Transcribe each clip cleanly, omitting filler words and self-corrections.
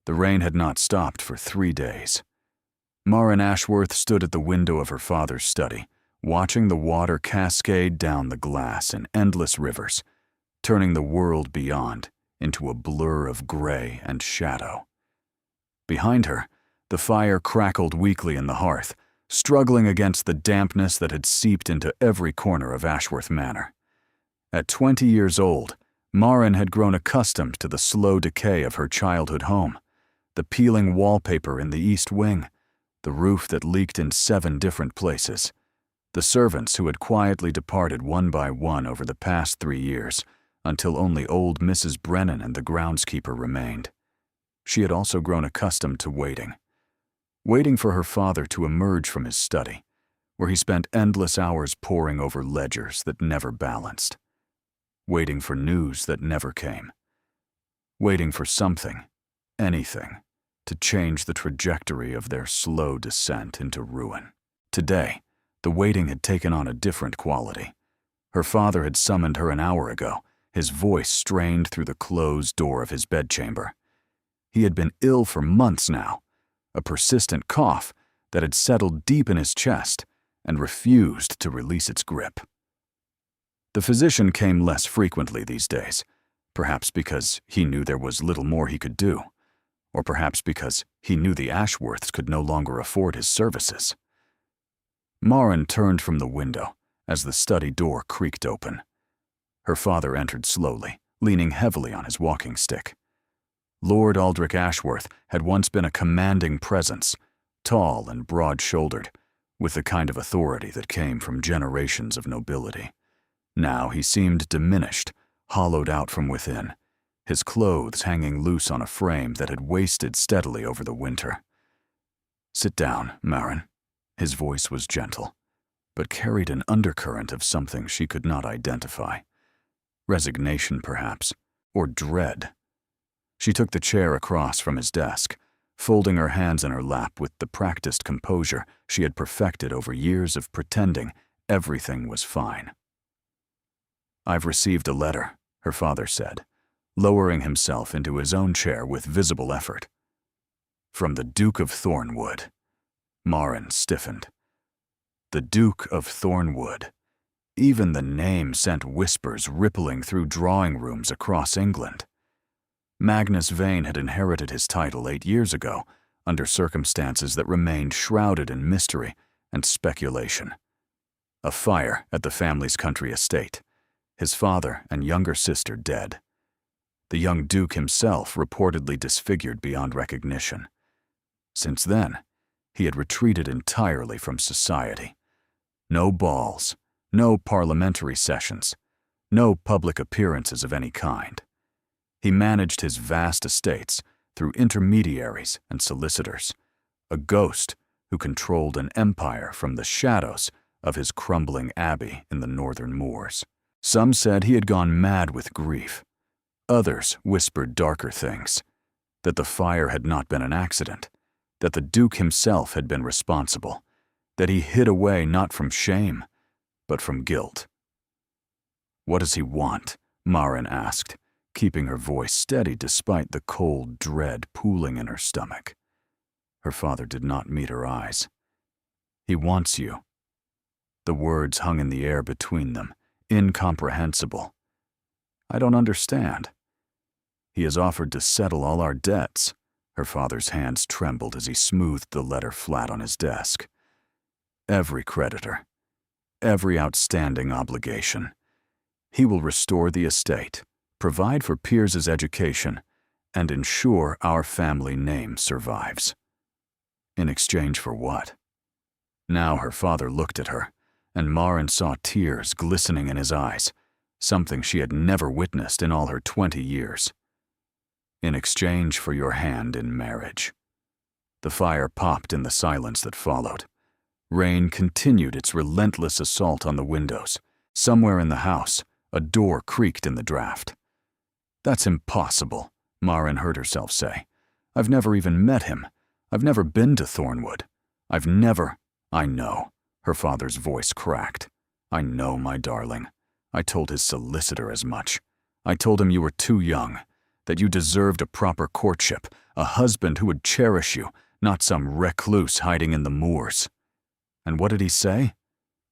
The rain had not stopped for 3 days. Marin Ashworth stood at the window of her father's study, watching the water cascade down the glass in endless rivers, turning the world beyond into a blur of gray and shadow. Behind her, the fire crackled weakly in the hearth, struggling against the dampness that had seeped into every corner of Ashworth Manor. At 20 years old, Marin had grown accustomed to the slow decay of her childhood home, the peeling wallpaper in the east wing, the roof that leaked in 7 different places, the servants who had quietly departed one by one over the past 3 years, until only old Mrs. Brennan and the groundskeeper remained. She had also grown accustomed to waiting for her father to emerge from his study, where he spent endless hours poring over ledgers that never balanced, waiting for news that never came, waiting for something, anything, to change the trajectory of their slow descent into ruin. Today, the waiting had taken on a different quality. Her father had summoned her an hour ago, his voice strained through the closed door of his bedchamber. He had been ill for months now, a persistent cough that had settled deep in his chest and refused to release its grip. The physician came less frequently these days, perhaps because he knew there was little more he could do, or perhaps because he knew the Ashworths could no longer afford his services. Marin turned from the window as the study door creaked open. Her father entered slowly, leaning heavily on his walking stick. Lord Aldrich Ashworth had once been a commanding presence, tall and broad-shouldered, with the kind of authority that came from generations of nobility. Now he seemed diminished, hollowed out from within, his clothes hanging loose on a frame that had wasted steadily over the winter. "Sit down, Marin." His voice was gentle, but carried an undercurrent of something she could not identify. Resignation, perhaps, or dread. She took the chair across from his desk, folding her hands in her lap with the practiced composure she had perfected over years of pretending everything was fine. "I've received a letter," her father said, lowering himself into his own chair with visible effort. "From the Duke of Thornwood." Marin stiffened. The Duke of Thornwood. Even the name sent whispers rippling through drawing rooms across England. Magnus Vane had inherited his title 8 years ago, under circumstances that remained shrouded in mystery and speculation. A fire at the family's country estate, his father and younger sister dead. The young Duke himself reportedly disfigured beyond recognition. Since then, he had retreated entirely from society. No balls, no parliamentary sessions, no public appearances of any kind. He managed his vast estates through intermediaries and solicitors, a ghost who controlled an empire from the shadows of his crumbling abbey in the northern moors. Some said he had gone mad with grief. Others whispered darker things, that the fire had not been an accident, that the Duke himself had been responsible, that he hid away not from shame, but from guilt. "What does he want?" Marin asked, keeping her voice steady despite the cold dread pooling in her stomach. Her father did not meet her eyes. "He wants you." The words hung in the air between them, incomprehensible. "I don't understand." "He has offered to settle all our debts." Her father's hands trembled as he smoothed the letter flat on his desk. "Every creditor, every outstanding obligation. He will restore the estate, provide for Piers's education, and ensure our family name survives." In exchange for what? Now her father looked at her, and Marin saw tears glistening in his eyes, something she had never witnessed in all her 20 years. "In exchange for your hand in marriage." The fire popped in the silence that followed. Rain continued its relentless assault on the windows. Somewhere in the house, a door creaked in the draft. "That's impossible," Marin heard herself say. "I've never even met him. I've never been to Thornwood. I've never—" "I know," her father's voice cracked. "I know, my darling. I told his solicitor as much. I told him you were too young, that you deserved a proper courtship, a husband who would cherish you, not some recluse hiding in the moors. And what did he say?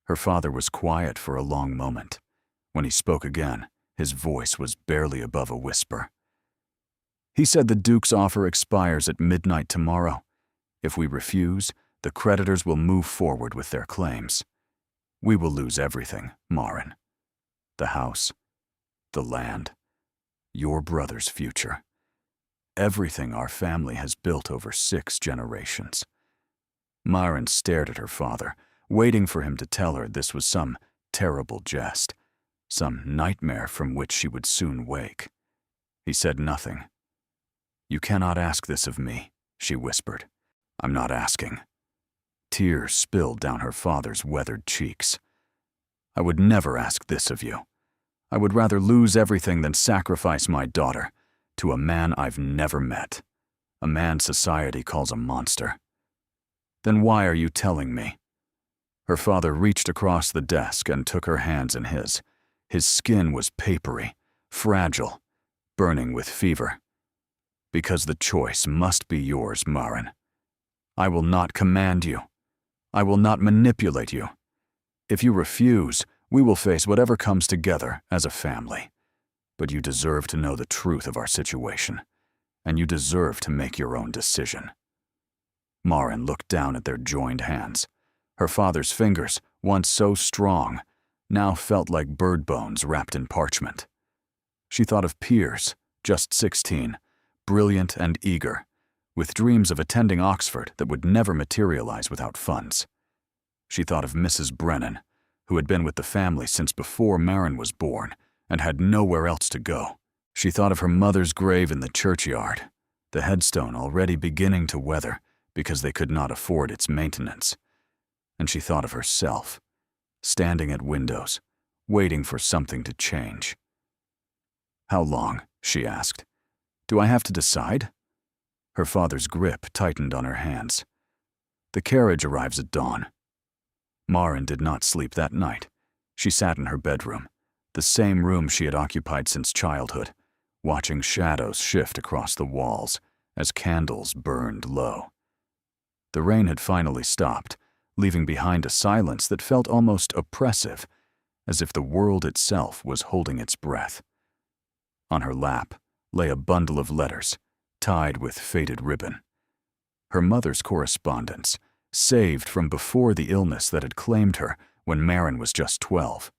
Her father was quiet for a long moment. When he spoke again, his voice was barely above a whisper. He said the Duke's offer expires at midnight tomorrow. If we refuse, the creditors will move forward with their claims. We will lose everything, Marin. The house, the land, your brother's future. Everything our family has built over 6 generations. Marin stared at her father, waiting for him to tell her this was some terrible jest, some nightmare from which she would soon wake. He said nothing. "You cannot ask this of me," she whispered. "I'm not asking." Tears spilled down her father's weathered cheeks. "I would never ask this of you. I would rather lose everything than sacrifice my daughter to a man I've never met, a man society calls a monster." "Then why are you telling me?" Her father reached across the desk and took her hands in his. His skin was papery, fragile, burning with fever. "Because the choice must be yours, Marin. I will not command you. I will not manipulate you. If you refuse, we will face whatever comes together as a family. But you deserve to know the truth of our situation, and you deserve to make your own decision." Marin looked down at their joined hands. Her father's fingers, once so strong, now felt like bird bones wrapped in parchment. She thought of Piers, just 16, brilliant and eager, with dreams of attending Oxford that would never materialize without funds. She thought of Mrs. Brennan, who had been with the family since before Marin was born and had nowhere else to go. She thought of her mother's grave in the churchyard, the headstone already beginning to weather because they could not afford its maintenance. And she thought of herself, standing at windows, waiting for something to change. "How long?" she asked. "Do I have to decide?" Her father's grip tightened on her hands. "The carriage arrives at dawn." Marin did not sleep that night. She sat in her bedroom, the same room she had occupied since childhood, watching shadows shift across the walls as candles burned low. The rain had finally stopped, leaving behind a silence that felt almost oppressive, as if the world itself was holding its breath. On her lap lay a bundle of letters, tied with faded ribbon. Her mother's correspondence, saved from before the illness that had claimed her when Marin was just 12.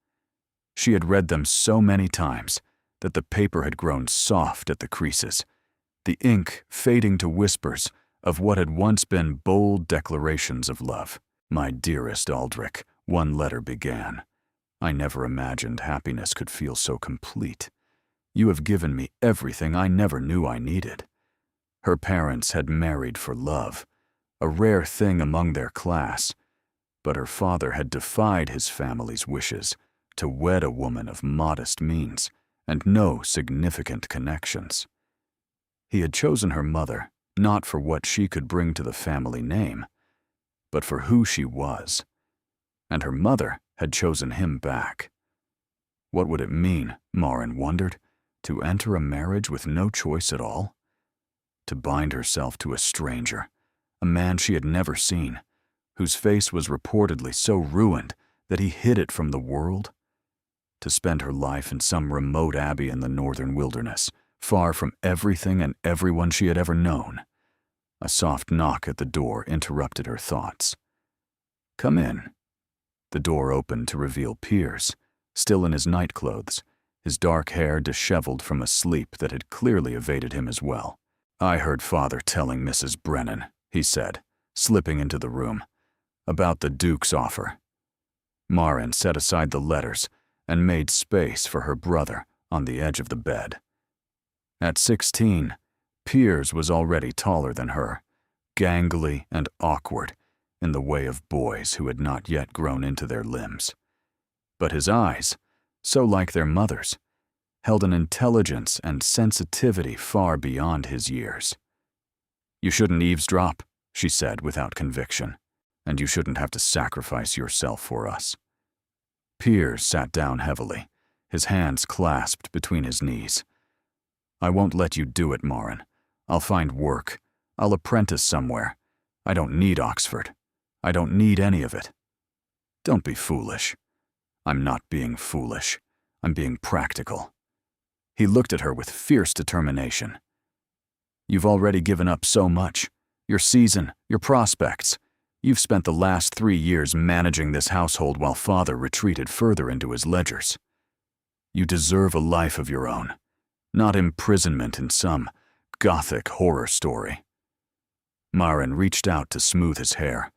She had read them so many times that the paper had grown soft at the creases, the ink fading to whispers of what had once been bold declarations of love. "My dearest Aldrich," one letter began, "I never imagined happiness could feel so complete. You have given me everything I never knew I needed." Her parents had married for love, a rare thing among their class, but her father had defied his family's wishes to wed a woman of modest means and no significant connections. He had chosen her mother not for what she could bring to the family name, but for who she was, and her mother had chosen him back. What would it mean, Marin wondered, to enter a marriage with no choice at all? To bind herself to a stranger, a man she had never seen, whose face was reportedly so ruined that he hid it from the world? To spend her life in some remote abbey in the northern wilderness, far from everything and everyone she had ever known? A soft knock at the door interrupted her thoughts. "Come in." The door opened to reveal Piers, still in his nightclothes, his dark hair disheveled from a sleep that had clearly evaded him as well. "I heard Father telling Mrs. Brennan," he said, slipping into the room, "about the Duke's offer." Marin set aside the letters and made space for her brother on the edge of the bed. At 16, Piers was already taller than her, gangly and awkward in the way of boys who had not yet grown into their limbs. But his eyes, so like their mother's, held an intelligence and sensitivity far beyond his years. "You shouldn't eavesdrop," she said without conviction, "and you shouldn't have to sacrifice yourself for us." Piers sat down heavily, his hands clasped between his knees. "I won't let you do it, Marin. I'll find work. I'll apprentice somewhere. I don't need Oxford. I don't need any of it. Don't be foolish. I'm not being foolish. I'm being practical. He looked at her with fierce determination. You've already given up so much. Your season, your prospects. You've spent the last 3 years managing this household while Father retreated further into his ledgers. You deserve a life of your own, not imprisonment in some gothic horror story. Maren reached out to smooth his hair,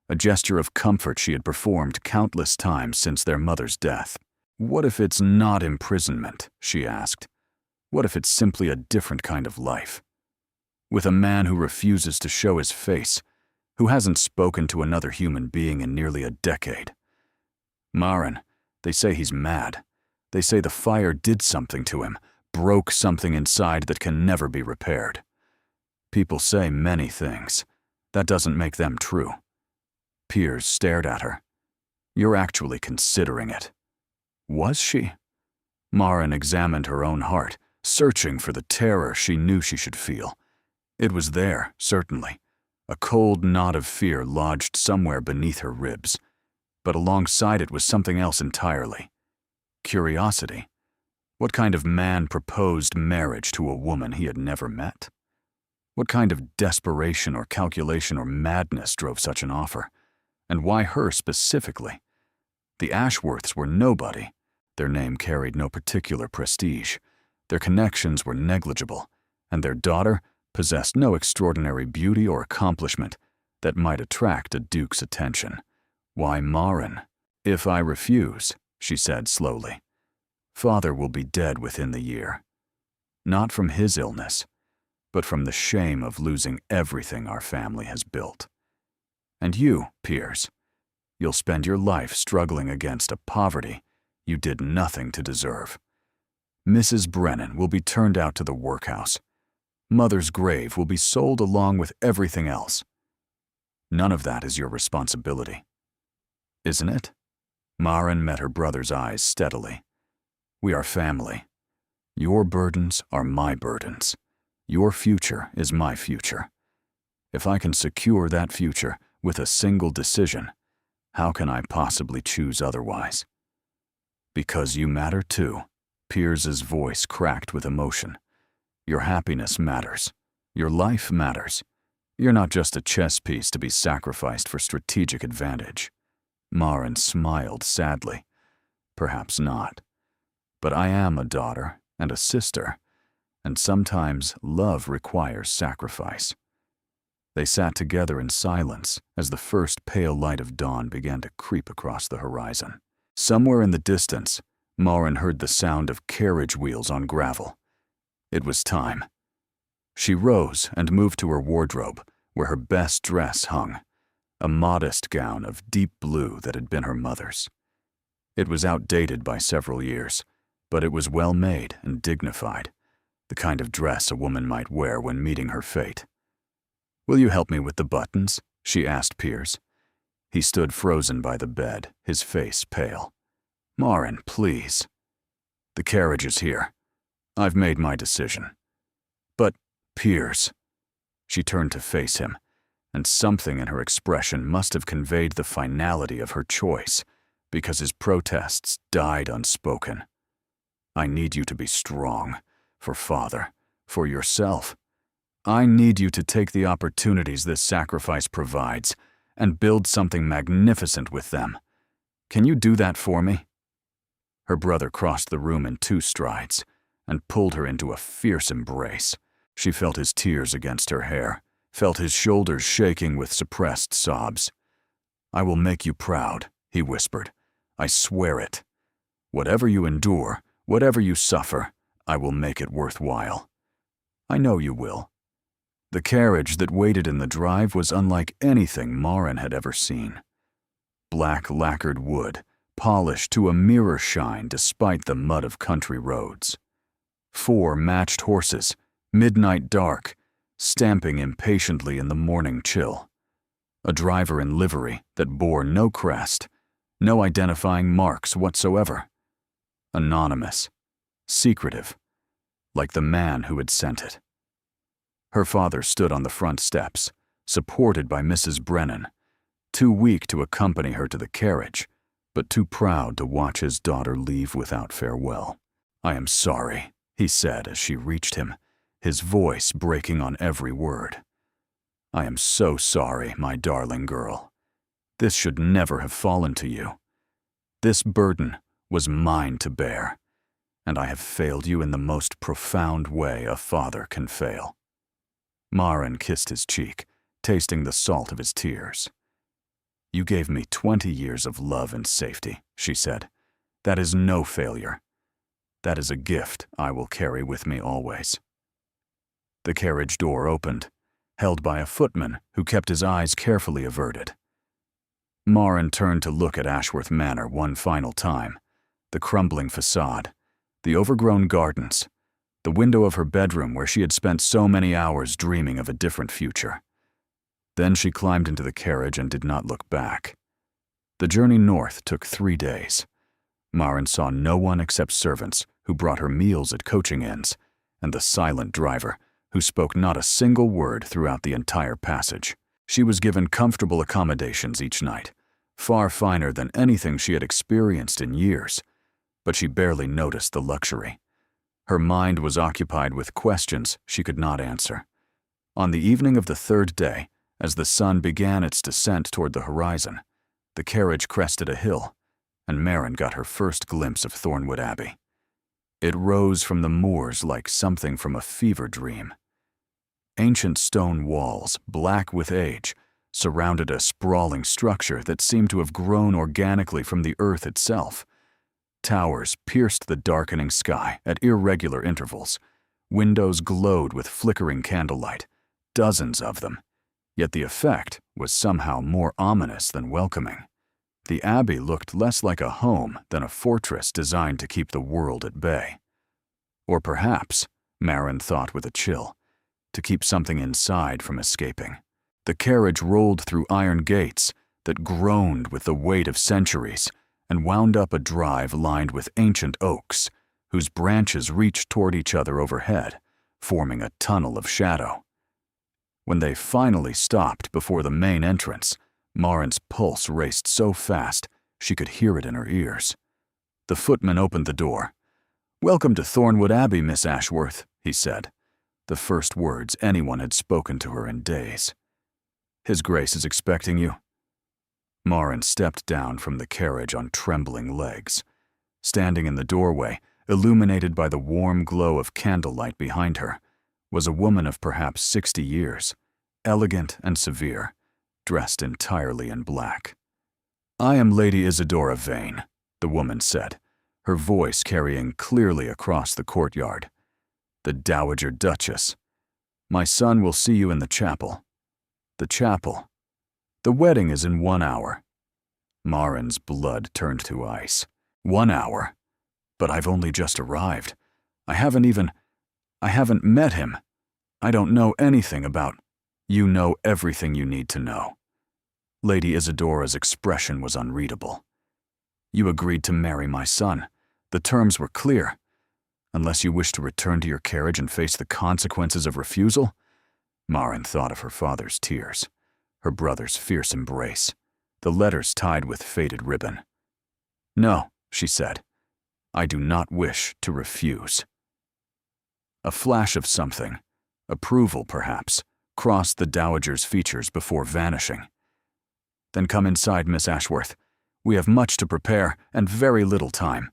a gesture of comfort she had performed countless times since their mother's death. What if it's not imprisonment, she asked. What if it's simply a different kind of life? With a man who refuses to show his face, who hasn't spoken to another human being in nearly a decade. Maren, they say he's mad. They say the fire did something to him, broke something inside that can never be repaired. People say many things. That doesn't make them true. Piers stared at her. You're actually considering it. Was she? Maren examined her own heart, searching for the terror she knew she should feel. It was there, certainly. A cold knot of fear lodged somewhere beneath her ribs. But alongside it was something else entirely. Curiosity. What kind of man proposed marriage to a woman he had never met? What kind of desperation or calculation or madness drove such an offer? And why her specifically? The Ashworths were nobody. Their name carried no particular prestige. Their connections were negligible, and their daughter possessed no extraordinary beauty or accomplishment that might attract a duke's attention. Why Maren? If I refuse, she said slowly, Father will be dead within the year. Not from his illness, but from the shame of losing everything our family has built. And you, Piers, you'll spend your life struggling against a poverty you did nothing to deserve. Mrs. Brennan will be turned out to the workhouse. Mother's grave will be sold along with everything else. None of that is your responsibility. Isn't it? Maren met her brother's eyes steadily. We are family. Your burdens are my burdens. Your future is my future. If I can secure that future with a single decision, how can I possibly choose otherwise? Because you matter too. Piers's voice cracked with emotion. Your happiness matters. Your life matters. You're not just a chess piece to be sacrificed for strategic advantage. Maren smiled sadly. Perhaps not. But I am a daughter and a sister, and sometimes love requires sacrifice. They sat together in silence as the first pale light of dawn began to creep across the horizon. Somewhere in the distance, Maren heard the sound of carriage wheels on gravel. It was time. She rose and moved to her wardrobe, where her best dress hung, a modest gown of deep blue that had been her mother's. It was outdated by several years, but it was well made and dignified, the kind of dress a woman might wear when meeting her fate. Will you help me with the buttons? She asked Piers. He stood frozen by the bed, his face pale. Maren, please. The carriage is here. I've made my decision. But, Piers. She turned to face him, and something in her expression must have conveyed the finality of her choice, because his protests died unspoken. I need you to be strong, for Father, for yourself. I need you to take the opportunities this sacrifice provides and build something magnificent with them. Can you do that for me? Her brother crossed the room in 2 strides and pulled her into a fierce embrace. She felt his tears against her hair, felt his shoulders shaking with suppressed sobs. I will make you proud, he whispered. I swear it. Whatever you endure, whatever you suffer, I will make it worthwhile. I know you will. The carriage that waited in the drive was unlike anything Maren had ever seen. Black lacquered wood, polished to a mirror shine despite the mud of country roads. 4 matched horses, midnight dark, stamping impatiently in the morning chill. A driver in livery that bore no crest, no identifying marks whatsoever. Anonymous, secretive, like the man who had sent it. Her father stood on the front steps, supported by Mrs. Brennan, too weak to accompany her to the carriage, but too proud to watch his daughter leave without farewell. "I am sorry," he said as she reached him, his voice breaking on every word. "I am so sorry, my darling girl. This should never have fallen to you. This burden was mine to bear, and I have failed you in the most profound way a father can fail." Maren kissed his cheek, tasting the salt of his tears. "You gave me 20 years of love and safety," she said. "That is no failure. That is a gift I will carry with me always." The carriage door opened, held by a footman who kept his eyes carefully averted. Maren turned to look at Ashworth Manor one final time, the crumbling facade, the overgrown gardens, the window of her bedroom where she had spent so many hours dreaming of a different future. Then she climbed into the carriage and did not look back. The journey north took 3 days. Maren saw no one except servants who brought her meals at coaching inns, and the silent driver who spoke not a single word throughout the entire passage. She was given comfortable accommodations each night, far finer than anything she had experienced in years, but she barely noticed the luxury. Her mind was occupied with questions she could not answer. On the evening of the 3rd day, as the sun began its descent toward the horizon, the carriage crested a hill, and Maren got her first glimpse of Thornwood Abbey. It rose from the moors like something from a fever dream. Ancient stone walls, black with age, surrounded a sprawling structure that seemed to have grown organically from the earth itself. Towers pierced the darkening sky at irregular intervals. Windows glowed with flickering candlelight, dozens of them. Yet the effect was somehow more ominous than welcoming. The abbey looked less like a home than a fortress designed to keep the world at bay. Or perhaps, Maren thought with a chill, to keep something inside from escaping. The carriage rolled through iron gates that groaned with the weight of centuries and wound up a drive lined with ancient oaks, whose branches reached toward each other overhead, forming a tunnel of shadow. When they finally stopped before the main entrance, Maren's pulse raced so fast she could hear it in her ears. The footman opened the door. "Welcome to Thornwood Abbey, Miss Ashworth," he said, the first words anyone had spoken to her in days. "His Grace is expecting you." Maren stepped down from the carriage on trembling legs. Standing in the doorway, illuminated by the warm glow of candlelight behind her, was a woman of perhaps 60 years, elegant and severe, dressed entirely in black. "I am Lady Isadora Vane," the woman said, her voice carrying clearly across the courtyard. "The Dowager Duchess. My son will see you in the chapel." "The chapel? The wedding is in 1 hour." Maren's blood turned to ice. 1 hour? But I've only just arrived. I haven't met him. I don't know anything about— "You know everything you need to know." Lady Isadora's expression was unreadable. "You agreed to marry my son. The terms were clear. Unless you wish to return to your carriage and face the consequences of refusal." Maren thought of her father's tears, her brother's fierce embrace, the letters tied with faded ribbon. "No," she said. "I do not wish to refuse." A flash of something, approval perhaps, crossed the dowager's features before vanishing. "Then come inside, Miss Ashworth. We have much to prepare and very little time."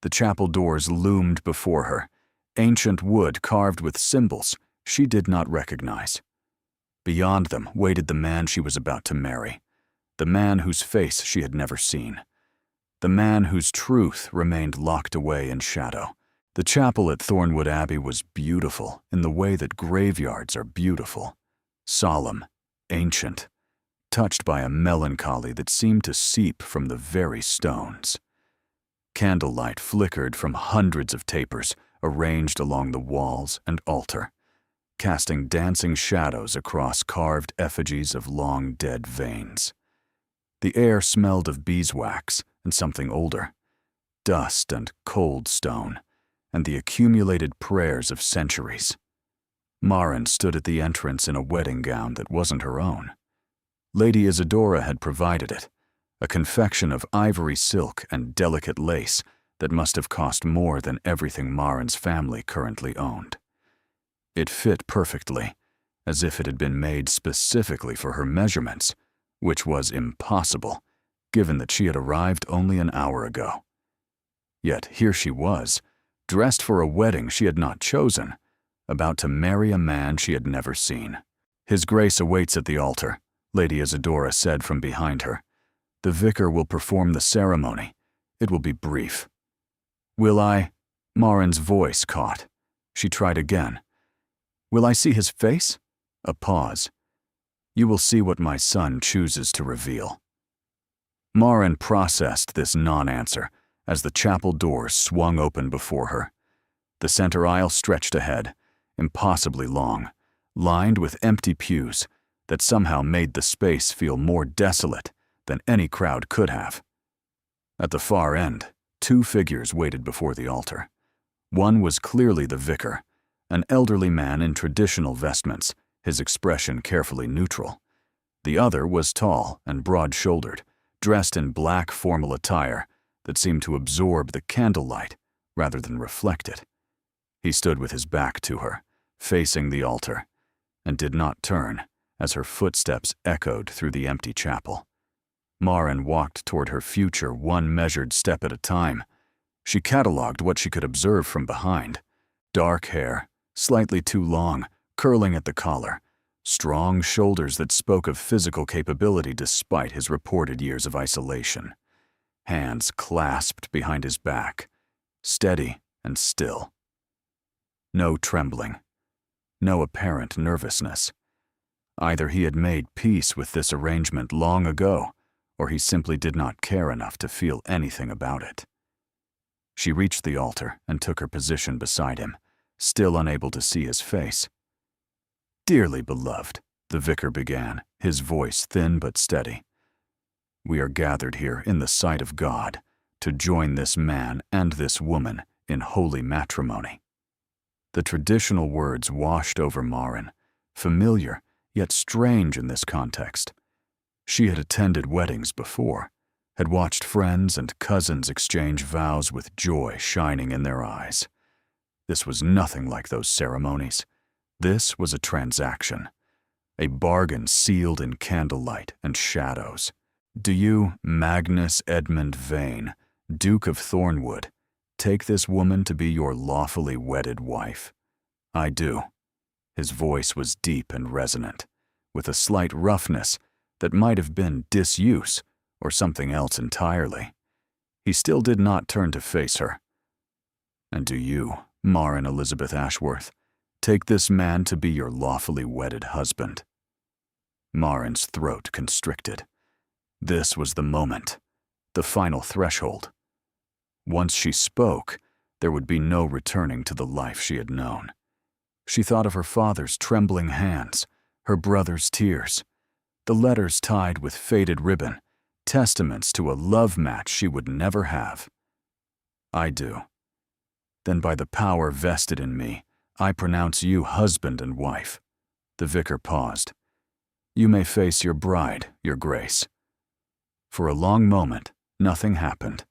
The chapel doors loomed before her, ancient wood carved with symbols she did not recognize. Beyond them waited the man she was about to marry, the man whose face she had never seen, the man whose truth remained locked away in shadow. The chapel at Thornwood Abbey was beautiful in the way that graveyards are beautiful, solemn, ancient, touched by a melancholy that seemed to seep from the very stones. Candlelight flickered from hundreds of tapers arranged along the walls and altar, casting dancing shadows across carved effigies of long-dead Vanes. The air smelled of beeswax and something older, dust and cold stone, and the accumulated prayers of centuries. Maren stood at the entrance in a wedding gown that wasn't her own. Lady Isadora had provided it, a confection of ivory silk and delicate lace that must have cost more than everything Maren's family currently owned. It fit perfectly, as if it had been made specifically for her measurements, which was impossible, given that she had arrived only an hour ago. Yet here she was, dressed for a wedding she had not chosen, about to marry a man she had never seen. "His Grace awaits at the altar," Lady Isadora said from behind her. "The vicar will perform the ceremony. It will be brief." "Will I?" Maren's voice caught. She tried again. "Will I see his face?" A pause. "You will see what my son chooses to reveal." Maren processed this non-answer as the chapel doors swung open before her. The center aisle stretched ahead, impossibly long, lined with empty pews that somehow made the space feel more desolate than any crowd could have. At the far end, two figures waited before the altar. One was clearly the vicar, an elderly man in traditional vestments, his expression carefully neutral. The other was tall and broad-shouldered, dressed in black formal attire that seemed to absorb the candlelight rather than reflect it. He stood with his back to her, facing the altar, and did not turn as her footsteps echoed through the empty chapel. Maren walked toward her future one measured step at a time. She catalogued what she could observe from behind. Dark hair, slightly too long, curling at the collar, strong shoulders that spoke of physical capability despite his reported years of isolation. Hands clasped behind his back, steady and still. No trembling, no apparent nervousness. Either he had made peace with this arrangement long ago, or he simply did not care enough to feel anything about it. She reached the altar and took her position beside him, still unable to see his face. "Dearly beloved," the vicar began, his voice thin but steady, "we are gathered here in the sight of God to join this man and this woman in holy matrimony." The traditional words washed over Maren, familiar yet strange in this context. She had attended weddings before, had watched friends and cousins exchange vows with joy shining in their eyes. This was nothing like those ceremonies. This was a transaction, a bargain sealed in candlelight and shadows. "Do you, Magnus Edmund Vane, Duke of Thornwood, take this woman to be your lawfully wedded wife?" "I do." His voice was deep and resonant, with a slight roughness that might have been disuse or something else entirely. He still did not turn to face her. "And do you, Maren Elizabeth Ashworth, take this man to be your lawfully wedded husband?" Maren's throat constricted. This was the moment, the final threshold. Once she spoke, there would be no returning to the life she had known. She thought of her father's trembling hands, her brother's tears, the letters tied with faded ribbon, testaments to a love match she would never have. "I do. Then by the power vested in me, I pronounce you husband and wife." The vicar paused. "You may face your bride, Your Grace." For a long moment, nothing happened.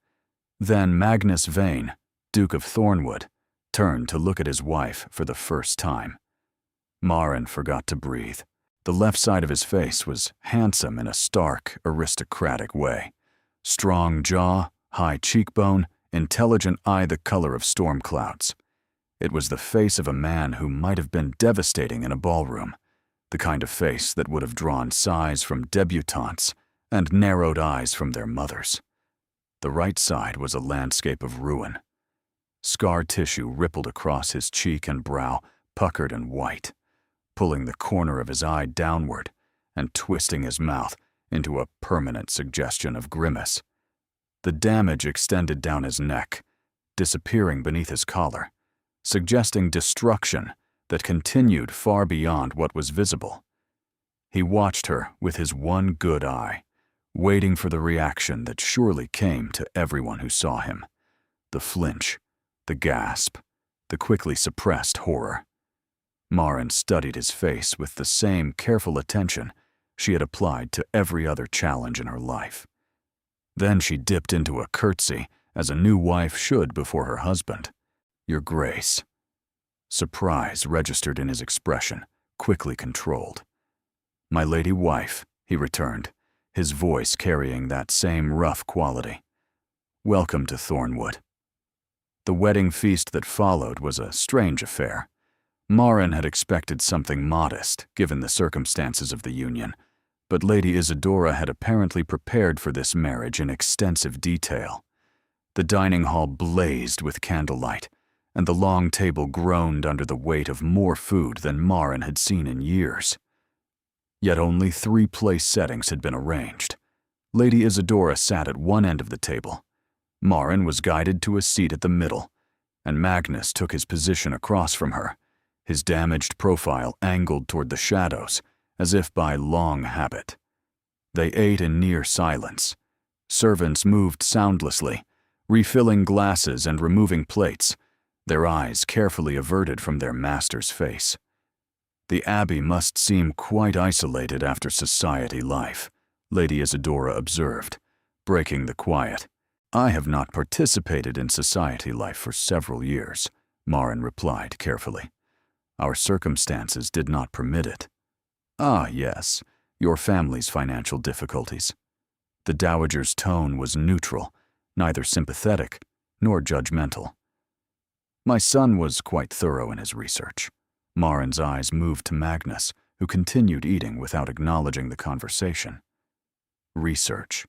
Then Magnus Vane, Duke of Thornwood, turned to look at his wife for the first time. Maren forgot to breathe. The left side of his face was handsome in a stark, aristocratic way. Strong jaw, high cheekbone, intelligent eye the color of storm clouds. It was the face of a man who might have been devastating in a ballroom, the kind of face that would have drawn sighs from debutantes and narrowed eyes from their mothers. The right side was a landscape of ruin. Scar tissue rippled across his cheek and brow, puckered and white, pulling the corner of his eye downward and twisting his mouth into a permanent suggestion of grimace. The damage extended down his neck, disappearing beneath his collar, suggesting destruction that continued far beyond what was visible. He watched her with his one good eye, waiting for the reaction that surely came to everyone who saw him. The flinch, the gasp, the quickly suppressed horror. Marin studied his face with the same careful attention she had applied to every other challenge in her life. Then she dipped into a curtsy, as a new wife should before her husband. "Your Grace." Surprise registered in his expression, quickly controlled. "My lady wife," he returned, his voice carrying that same rough quality. "Welcome to Thornwood." The wedding feast that followed was a strange affair. Marin had expected something modest, given the circumstances of the union, but Lady Isadora had apparently prepared for this marriage in extensive detail. The dining hall blazed with candlelight, and the long table groaned under the weight of more food than Marin had seen in years. Yet only 3 place settings had been arranged. Lady Isadora sat at one end of the table. Marin was guided to a seat at the middle, and Magnus took his position across from her, his damaged profile angled toward the shadows, as if by long habit. They ate in near silence. Servants moved soundlessly, refilling glasses and removing plates, their eyes carefully averted from their master's face. The Abbey must seem quite isolated after society life, Lady Isadora observed, breaking the quiet. "I have not participated in society life for several years," Marin replied carefully. "Our circumstances did not permit it." "Ah, yes, your family's financial difficulties." The dowager's tone was neutral, neither sympathetic nor judgmental. "My son was quite thorough in his research." Marin's eyes moved to Magnus, who continued eating without acknowledging the conversation. Research.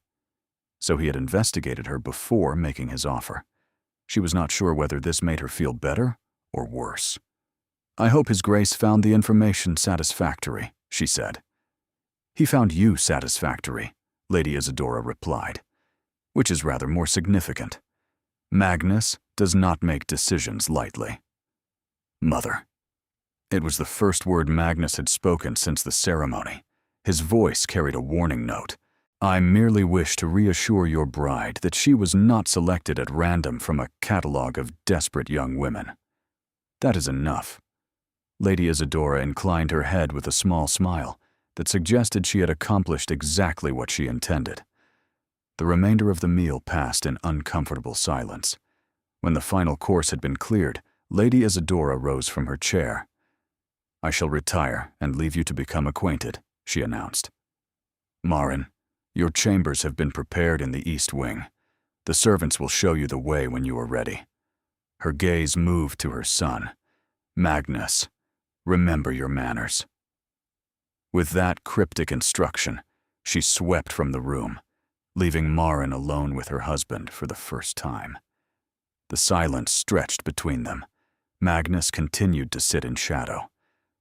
So he had investigated her before making his offer. She was not sure whether this made her feel better or worse. "I hope His Grace found the information satisfactory," she said. "He found you satisfactory," Lady Isadora replied, "which is rather more significant. Magnus does not make decisions lightly." "Mother." It was the first word Magnus had spoken since the ceremony. His voice carried a warning note. "I merely wish to reassure your bride that she was not selected at random from a catalogue of desperate young women." "That is enough." Lady Isadora inclined her head with a small smile that suggested she had accomplished exactly what she intended. The remainder of the meal passed in uncomfortable silence. When the final course had been cleared, Lady Isadora rose from her chair. "I shall retire and leave you to become acquainted," she announced. "Marin, your chambers have been prepared in the East Wing. The servants will show you the way when you are ready." Her gaze moved to her son. "Magnus, remember your manners." With that cryptic instruction, she swept from the room, leaving Marin alone with her husband for the first time. The silence stretched between them. Magnus continued to sit in shadow,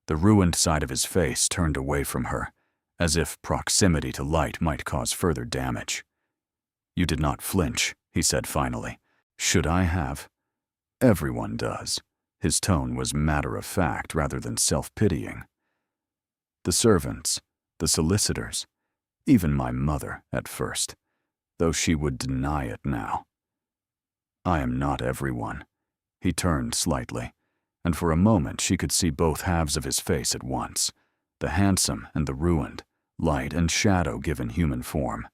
the ruined side of his face turned away from her, as if proximity to light might cause further damage. "You did not flinch," he said finally. "Should I have?" "Everyone does." His tone was matter-of-fact rather than self-pitying. "The servants, the solicitors, even my mother at first, though she would deny it now." "I am not everyone." He turned slightly, and for a moment she could see both halves of his face at once, the handsome and the ruined, light and shadow given human form.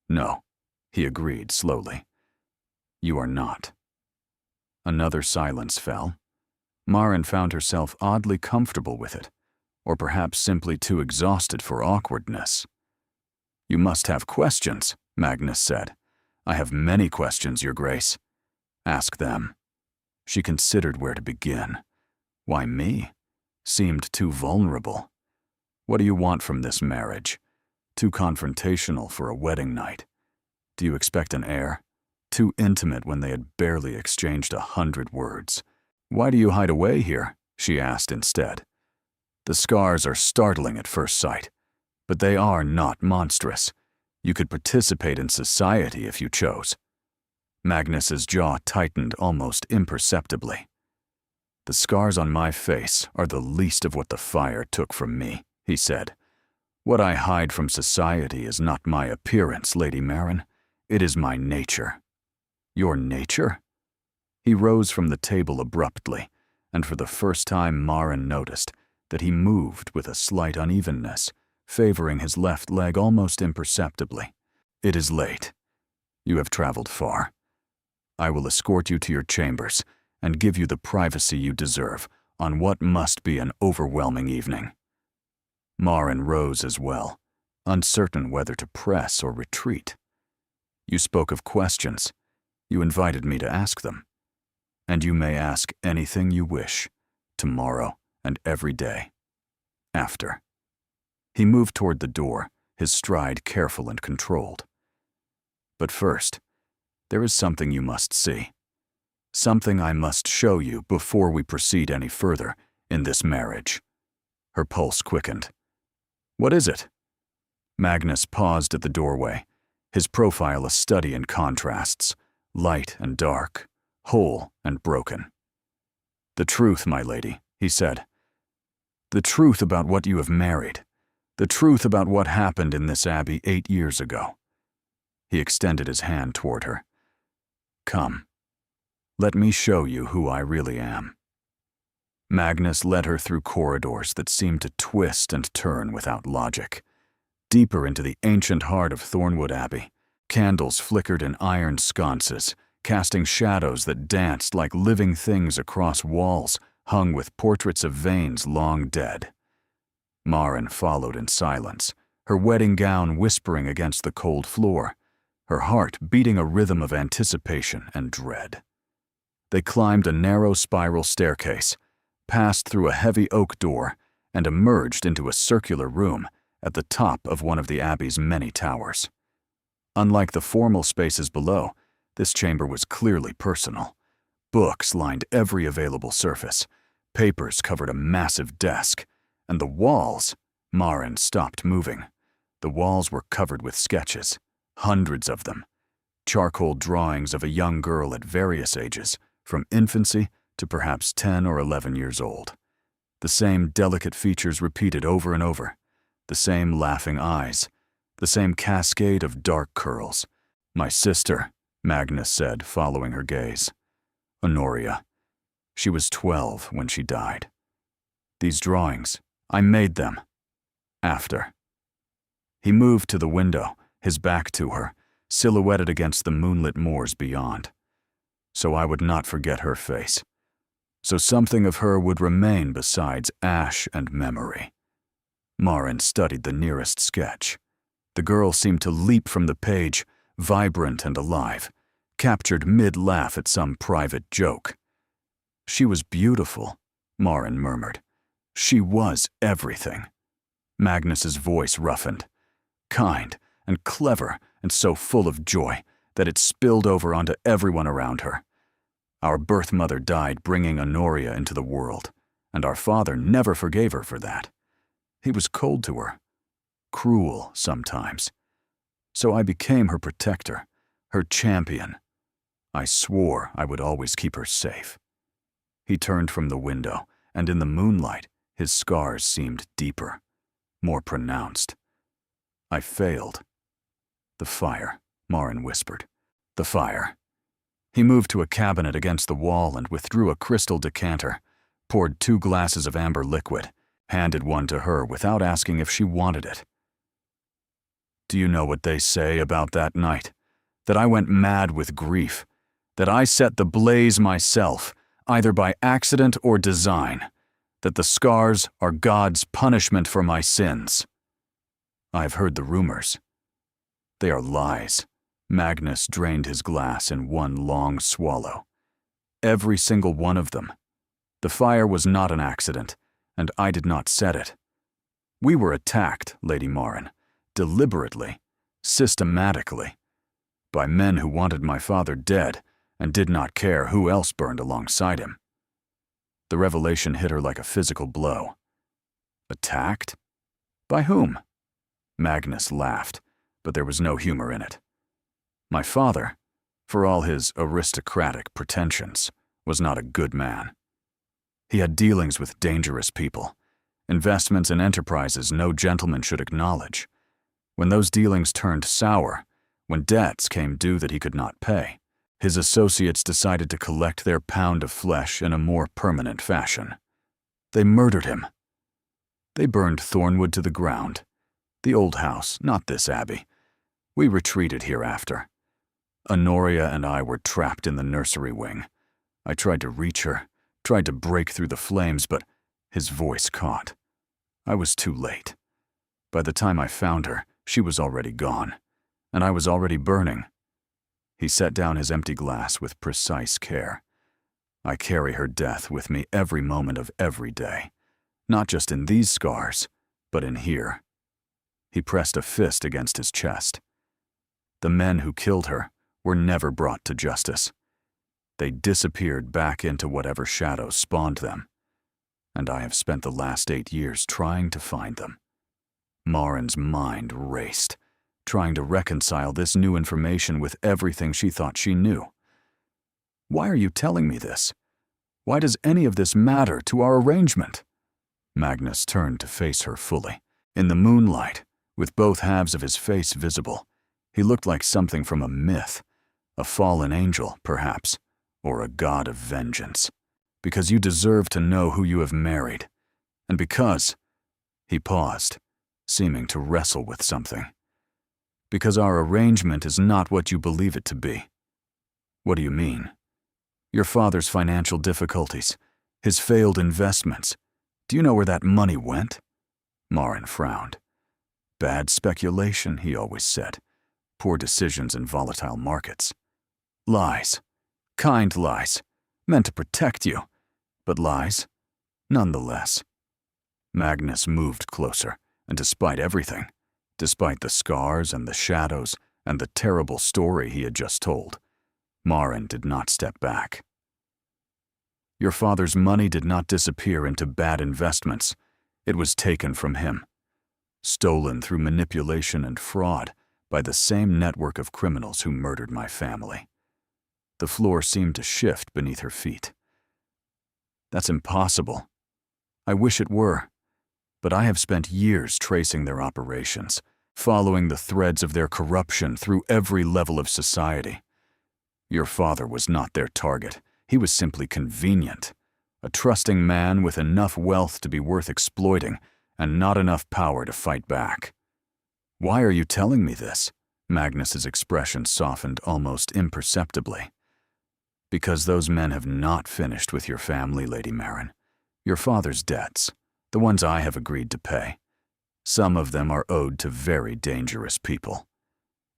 "No," he agreed slowly. "You are not." Another silence fell. Marin found herself oddly comfortable with it, or perhaps simply too exhausted for awkwardness. "You must have questions," Magnus said. "I have many questions, Your Grace." "Ask them." She considered where to begin. Why me? Seemed too vulnerable. "What do you want from this marriage? Too confrontational for a wedding night. Do you expect an heir? Too intimate when they had barely exchanged 100 words. Why do you hide away here?" she asked instead. "The scars are startling at first sight, but they are not monstrous. You could participate in society if you chose." Magnus's jaw tightened almost imperceptibly. "The scars on my face are the least of what the fire took from me," he said. "What I hide from society is not my appearance, Lady Marin. It is my nature." "Your nature?" He rose from the table abruptly, and for the first time Marin noticed that he moved with a slight unevenness, favoring his left leg almost imperceptibly. "It is late. You have traveled far. I will escort you to your chambers and give you the privacy you deserve on what must be an overwhelming evening." Marin rose as well, uncertain whether to press or retreat. "You spoke of questions. You invited me to ask them. And you may ask anything you wish, tomorrow and every day. After." He moved toward the door, his stride careful and controlled. "But first, there is something you must see. Something I must show you before we proceed any further in this marriage." Her pulse quickened. "What is it?" Magnus paused at the doorway, his profile a study in contrasts, light and dark, whole and broken. "The truth, my lady," he said. "The truth about what you have married. The truth about what happened in this abbey 8 years ago." He extended his hand toward her. "Come. Let me show you who I really am." Magnus led her through corridors that seemed to twist and turn without logic, deeper into the ancient heart of Thornwood Abbey. Candles flickered in iron sconces, casting shadows that danced like living things across walls hung with portraits of Vanes long dead. Marin followed in silence, her wedding gown whispering against the cold floor, her heart beating a rhythm of anticipation and dread. They climbed a narrow spiral staircase, passed through a heavy oak door, and emerged into a circular room at the top of one of the abbey's many towers. Unlike the formal spaces below, this chamber was clearly personal. Books lined every available surface, papers covered a massive desk, and the walls— Marin stopped moving. The walls were covered with sketches, hundreds of them, charcoal drawings of a young girl at various ages, from infancy to perhaps 10 or 11 years old. The same delicate features repeated over and over, the same laughing eyes, the same cascade of dark curls. "My sister," Magnus said, following her gaze. "Honoria. She was 12 when she died. These drawings, I made them. After." He moved to the window, his back to her, silhouetted against the moonlit moors beyond. So I would not forget her face. So something of her would remain besides ash and memory. Marin studied the nearest sketch. The girl seemed to leap from the page, vibrant and alive, captured mid-laugh at some private joke. "She was beautiful," Marin murmured. "She was everything." Magnus's voice roughened. "Kind and clever and so full of joy that it spilled over onto everyone around her. Our birth mother died bringing Honoria into the world, and our father never forgave her for that. He was cold to her, cruel sometimes. So I became her protector, her champion. I swore I would always keep her safe." He turned from the window, and in the moonlight, his scars seemed deeper, more pronounced. "I failed." "The fire," Marin whispered. "The fire." He moved to a cabinet against the wall and withdrew a crystal decanter, poured 2 glasses of amber liquid, handed one to her without asking if she wanted it. "Do you know what they say about that night? That I went mad with grief, that I set the blaze myself, either by accident or design, that the scars are God's punishment for my sins." "I've heard the rumors." "They are lies." Magnus drained his glass in one long swallow. "Every single one of them. The fire was not an accident, and I did not set it. We were attacked, Lady Marin, deliberately, systematically, by men who wanted my father dead and did not care who else burned alongside him." The revelation hit her like a physical blow. "Attacked? By whom?" Magnus laughed, but there was no humor in it. "My father, for all his aristocratic pretensions, was not a good man. He had dealings with dangerous people, investments in enterprises no gentleman should acknowledge. When those dealings turned sour, when debts came due that he could not pay, His associates decided to collect their pound of flesh in a more permanent fashion. They murdered him. They burned Thornwood to the ground. The old house, not this abbey. We retreated hereafter. Honoria and I were trapped in the nursery wing. I tried to reach her, tried to break through the flames, but his voice caught. I was too late. By the time I found her, she was already gone, and I was already burning. He set down his empty glass with precise care. I carry her death with me every moment of every day, not just in these scars, but in here. He pressed a fist against his chest. The men who killed her were never brought to justice. They disappeared back into whatever shadows spawned them, and I have spent the last 8 years trying to find them. Marin's mind raced, trying to reconcile this new information with everything she thought she knew. Why are you telling me this? Why does any of this matter to our arrangement? Magnus turned to face her fully. In the moonlight, with both halves of his face visible, he looked like something from a myth, a fallen angel, perhaps, or a god of vengeance. Because you deserve to know who you have married, and because, he paused, seeming to wrestle with something. Because our arrangement is not what you believe it to be. What do you mean? Your father's financial difficulties, his failed investments. Do you know where that money went? Marin frowned. Bad speculation, he always said. Poor decisions in volatile markets. Lies. Kind lies. Meant to protect you. But lies, nonetheless. Magnus moved closer, and despite everything, despite the scars and the shadows and the terrible story he had just told, Marin did not step back. Your father's money did not disappear into bad investments. It was taken from him, stolen through manipulation and fraud by the same network of criminals who murdered my family. The floor seemed to shift beneath her feet. That's impossible. I wish it were. But I have spent years tracing their operations, following the threads of their corruption through every level of society. Your father was not their target. He was simply convenient, a trusting man with enough wealth to be worth exploiting and not enough power to fight back. Why are you telling me this? Magnus's expression softened almost imperceptibly. Because those men have not finished with your family, Lady Marin. Your father's debts, the ones I have agreed to pay. Some of them are owed to very dangerous people.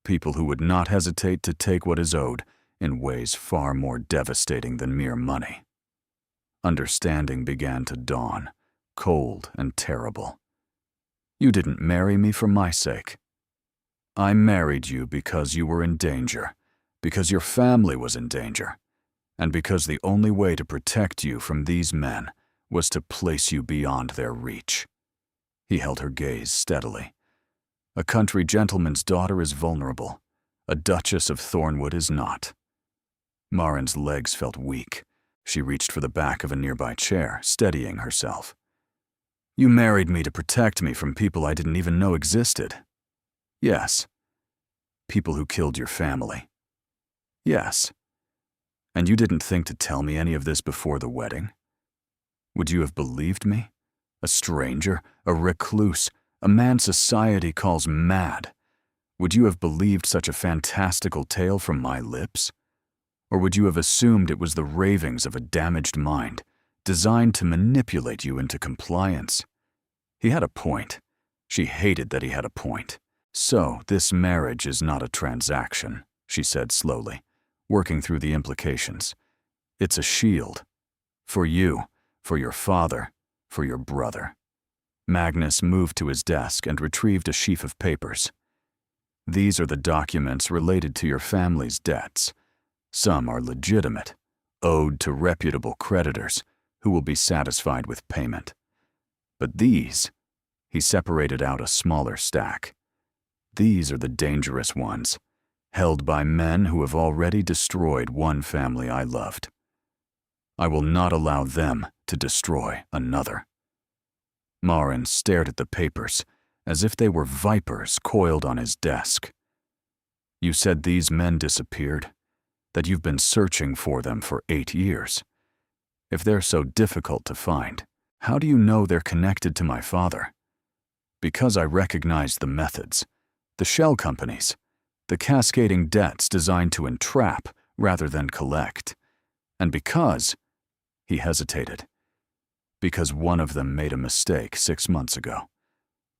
People who would not hesitate to take what is owed in ways far more devastating than mere money. Understanding began to dawn, cold and terrible. You didn't marry me for my sake. I married you because you were in danger, because your family was in danger, and because the only way to protect you from these men was to place you beyond their reach. He held her gaze steadily. A country gentleman's daughter is vulnerable. A Duchess of Thornwood is not. Marin's legs felt weak. She reached for the back of a nearby chair, steadying herself. You married me to protect me from people I didn't even know existed. Yes. People who killed your family. Yes. And you didn't think to tell me any of this before the wedding? Would you have believed me? A stranger, a recluse, a man society calls mad. Would you have believed such a fantastical tale from my lips? Or would you have assumed it was the ravings of a damaged mind, designed to manipulate you into compliance? He had a point. She hated that he had a point. So, this marriage is not a transaction, she said slowly, working through the implications. It's a shield. For you, for your father, for your brother. Magnus moved to his desk and retrieved a sheaf of papers. These are the documents related to your family's debts. Some are legitimate, owed to reputable creditors who will be satisfied with payment. But these, he separated out a smaller stack. These are the dangerous ones, held by men who have already destroyed one family I loved. I will not allow them to destroy another. Marin stared at the papers as if they were vipers coiled on his desk. You said these men disappeared? that you've been searching for them for 8 years. If they're so difficult to find, how do you know they're connected to my father? Because I recognize the methods, the shell companies, the cascading debts designed to entrap rather than collect. And because, he hesitated, because one of them made a mistake 6 months ago,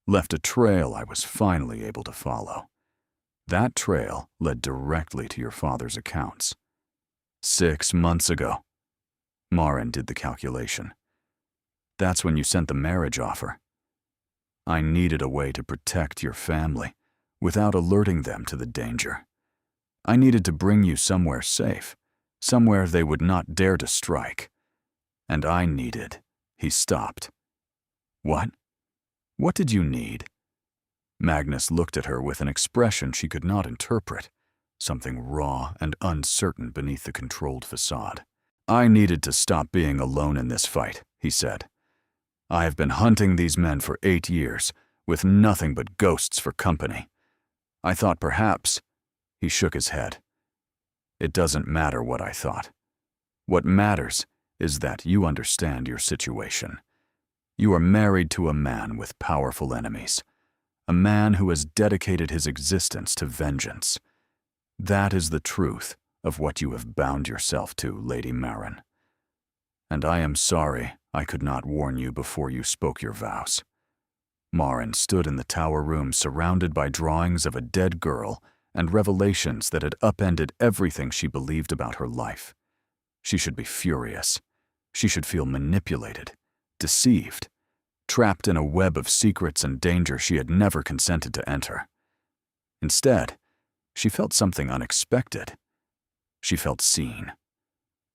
left a trail I was finally able to follow. That trail led directly to your father's accounts. 6 months ago. Maren did the calculation. That's when you sent the marriage offer. I needed a way to protect your family without alerting them to the danger. I needed to bring you somewhere safe, somewhere they would not dare to strike. And I needed. He stopped. What? What did you need? Magnus looked at her with an expression she could not interpret, something raw and uncertain beneath the controlled facade. I needed to stop being alone in this fight, he said. I have been hunting these men for 8 years, with nothing but ghosts for company. I thought perhaps... He shook his head. It doesn't matter what I thought. What matters is that you understand your situation. You are married to a man with powerful enemies, a man who has dedicated his existence to vengeance. That is the truth of what you have bound yourself to, Lady Maren. And I am sorry I could not warn you before you spoke your vows. Maren stood in the tower room surrounded by drawings of a dead girl and revelations that had upended everything she believed about her life. She should be furious. She should feel manipulated, deceived, trapped in a web of secrets and danger she had never consented to enter. Instead, she felt something unexpected. She felt seen.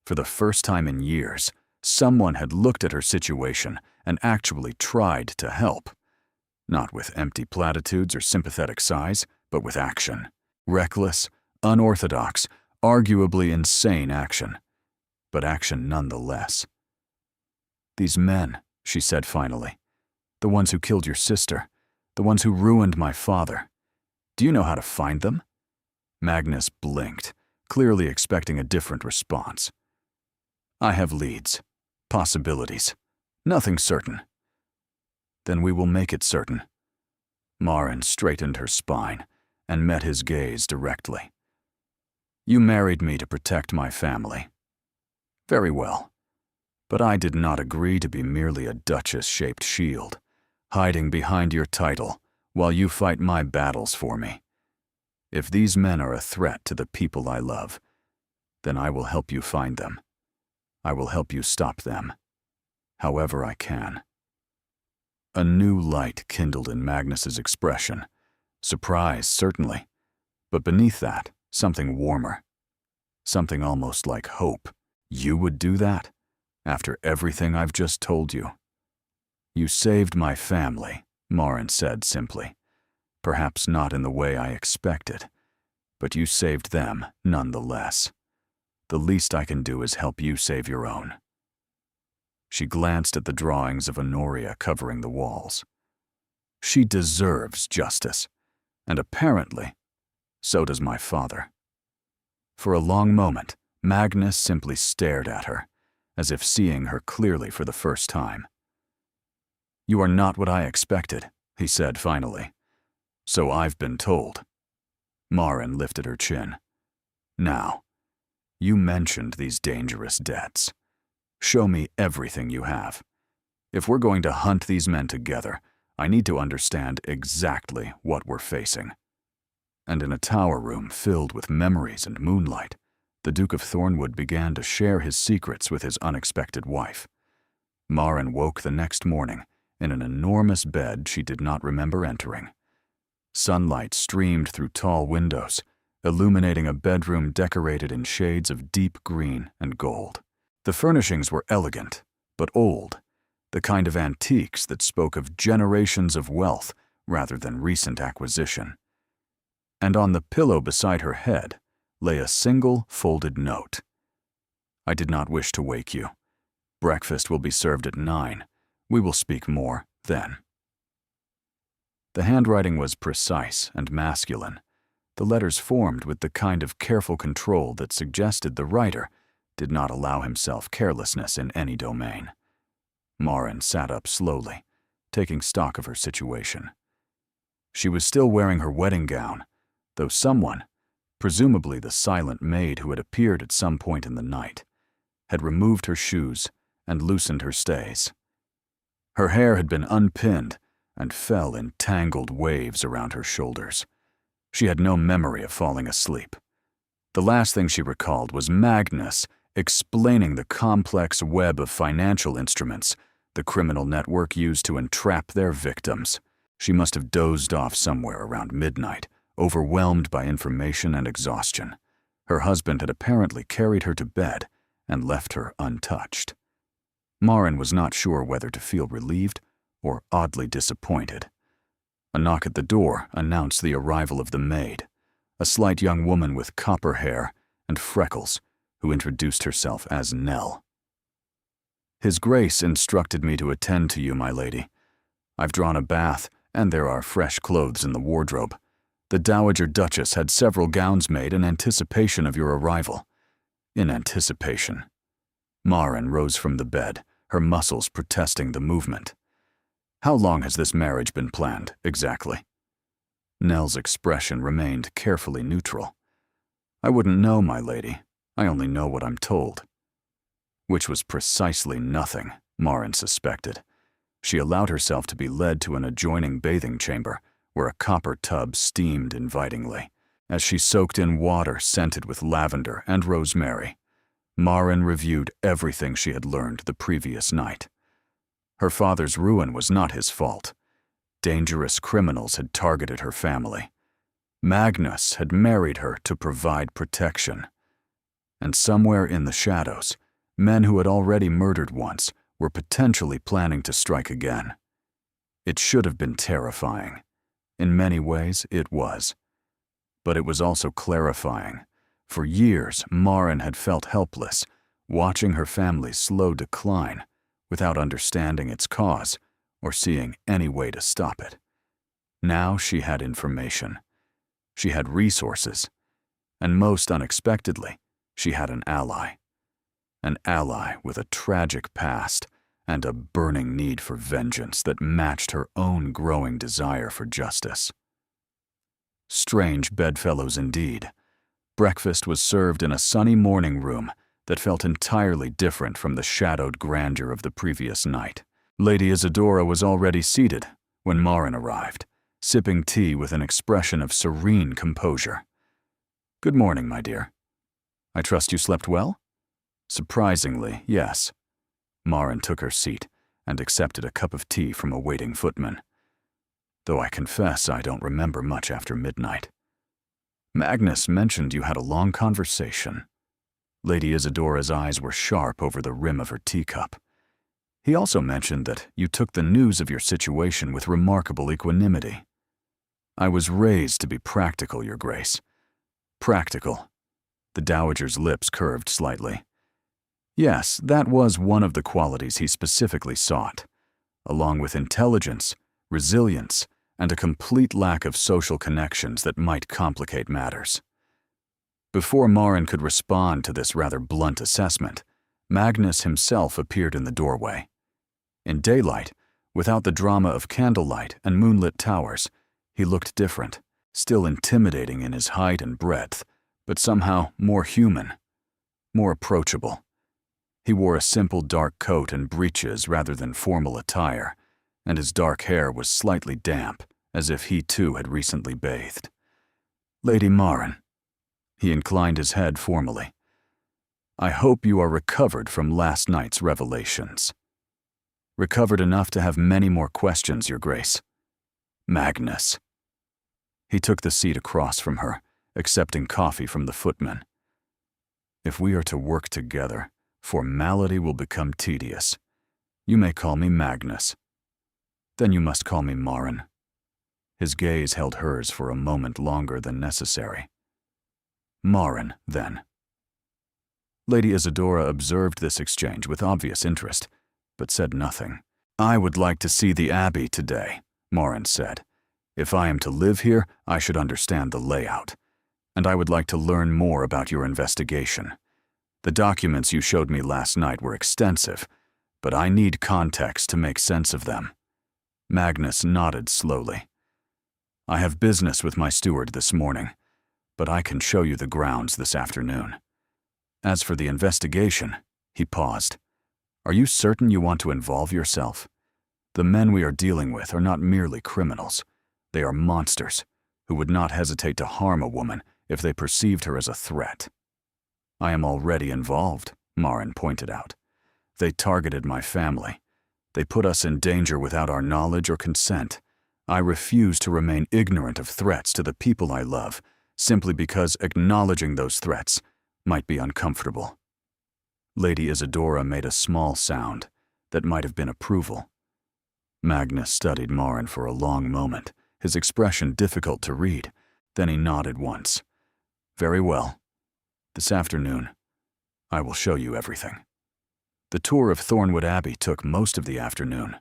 For the first time in years, someone had looked at her situation and actually tried to help. Not with empty platitudes or sympathetic sighs, but with action. Reckless, unorthodox, arguably insane action. But action nonetheless. These men, she said finally, the ones who killed your sister, the ones who ruined my father. Do you know how to find them? Magnus blinked, clearly expecting a different response. I have leads, possibilities, nothing certain. Then we will make it certain. Maren straightened her spine and met his gaze directly. You married me to protect my family. Very well. But I did not agree to be merely a duchess-shaped shield, hiding behind your title while you fight my battles for me. If these men are a threat to the people I love, then I will help you find them. I will help you stop them, however I can. A new light kindled in Magnus's expression. Surprise, certainly, but beneath that, something warmer. Something almost like hope. You would do that? After everything I've just told you? You saved my family, Maren said simply. Perhaps not in the way I expected, but you saved them nonetheless. The least I can do is help you save your own. She glanced at the drawings of Honoria covering the walls. She deserves justice, and apparently, so does my father. For a long moment, Magnus simply stared at her, as if seeing her clearly for the first time. You are not what I expected, he said finally. So I've been told. Maren lifted her chin. Now, you mentioned these dangerous debts. Show me everything you have. If we're going to hunt these men together, I need to understand exactly what we're facing. And in a tower room filled with memories and moonlight, the Duke of Thornwood began to share his secrets with his unexpected wife. Maren woke the next morning in an enormous bed she did not remember entering. Sunlight streamed through tall windows, illuminating a bedroom decorated in shades of deep green and gold. The furnishings were elegant, but old, the kind of antiques that spoke of generations of wealth rather than recent acquisition. And on the pillow beside her head lay a single folded note. I did not wish to wake you. Breakfast will be served at 9. We will speak more then. The handwriting was precise and masculine, the letters formed with the kind of careful control that suggested the writer did not allow himself carelessness in any domain. Marin sat up slowly, taking stock of her situation. She was still wearing her wedding gown, though someone, presumably the silent maid who had appeared at some point in the night, had removed her shoes and loosened her stays. Her hair had been unpinned and fell in tangled waves around her shoulders. She had no memory of falling asleep. The last thing she recalled was Magnus explaining the complex web of financial instruments the criminal network used to entrap their victims. She must have dozed off somewhere around midnight, overwhelmed by information and exhaustion. Her husband had apparently carried her to bed and left her untouched. Marin was not sure whether to feel relieved or oddly disappointed. A knock at the door announced the arrival of the maid, a slight young woman with copper hair and freckles who introduced herself as Nell. "His Grace instructed me to attend to you, my lady. I've drawn a bath, and there are fresh clothes in the wardrobe. The Dowager Duchess had several gowns made in anticipation of your arrival." In anticipation. Marin rose from the bed, her muscles protesting the movement. "How long has this marriage been planned, exactly?" Nell's expression remained carefully neutral. "I wouldn't know, my lady. I only know what I'm told." Which was precisely nothing, Marin suspected. She allowed herself to be led to an adjoining bathing chamber, where a copper tub steamed invitingly. As she soaked in water scented with lavender and rosemary, Marin reviewed everything she had learned the previous night. Her father's ruin was not his fault. Dangerous criminals had targeted her family. Magnus had married her to provide protection. And somewhere in the shadows, men who had already murdered once were potentially planning to strike again. It should have been terrifying. In many ways, it was. But it was also clarifying. For years, Marin had felt helpless, watching her family's slow decline without understanding its cause or seeing any way to stop it. Now she had information. She had resources. And most unexpectedly, she had an ally. An ally with a tragic past and a burning need for vengeance that matched her own growing desire for justice. Strange bedfellows indeed. Breakfast was served in a sunny morning room that felt entirely different from the shadowed grandeur of the previous night. Lady Isadora was already seated when Marin arrived, sipping tea with an expression of serene composure. "Good morning, my dear. I trust you slept well?" "Surprisingly, yes." Marin took her seat and accepted a cup of tea from a waiting footman. "Though I confess I don't remember much after midnight." "Magnus mentioned you had a long conversation." Lady Isadora's eyes were sharp over the rim of her teacup. "He also mentioned that you took the news of your situation with remarkable equanimity." "I was raised to be practical, Your Grace." "Practical." The Dowager's lips curved slightly. Yes, that was one of the qualities he specifically sought, along with intelligence, resilience, and a complete lack of social connections that might complicate matters. Before Marin could respond to this rather blunt assessment, Magnus himself appeared in the doorway. In daylight, without the drama of candlelight and moonlit towers, he looked different, still intimidating in his height and breadth, but somehow more human, more approachable. He wore a simple dark coat and breeches rather than formal attire, and his dark hair was slightly damp, as if he too had recently bathed. "Lady Marin." He inclined his head formally. "I hope you are recovered from last night's revelations." "Recovered enough to have many more questions, Your Grace." "Magnus." He took the seat across from her, accepting coffee from the footman. "If we are to work together, formality will become tedious. You may call me Magnus." "Then you must call me Marin." His gaze held hers for a moment longer than necessary. "Marin, then." Lady Isadora observed this exchange with obvious interest, but said nothing. "I would like to see the Abbey today," Marin said. "If I am to live here, I should understand the layout. and I would like to learn more about your investigation. The documents you showed me last night were extensive, but I need context to make sense of them." Magnus nodded slowly. "I have business with my steward this morning, but I can show you the grounds this afternoon. As for the investigation," he paused, "are you certain you want to involve yourself? The men we are dealing with are not merely criminals. They are monsters who would not hesitate to harm a woman if they perceived her as a threat." "I am already involved," Marin pointed out. "They targeted my family. They put us in danger without our knowledge or consent. I refuse to remain ignorant of threats to the people I love, simply because acknowledging those threats might be uncomfortable." Lady Isadora made a small sound that might have been approval. Magnus studied Marin for a long moment, his expression difficult to read. Then he nodded once. "Very well. This afternoon, I will show you everything." The tour of Thornwood Abbey took most of the afternoon.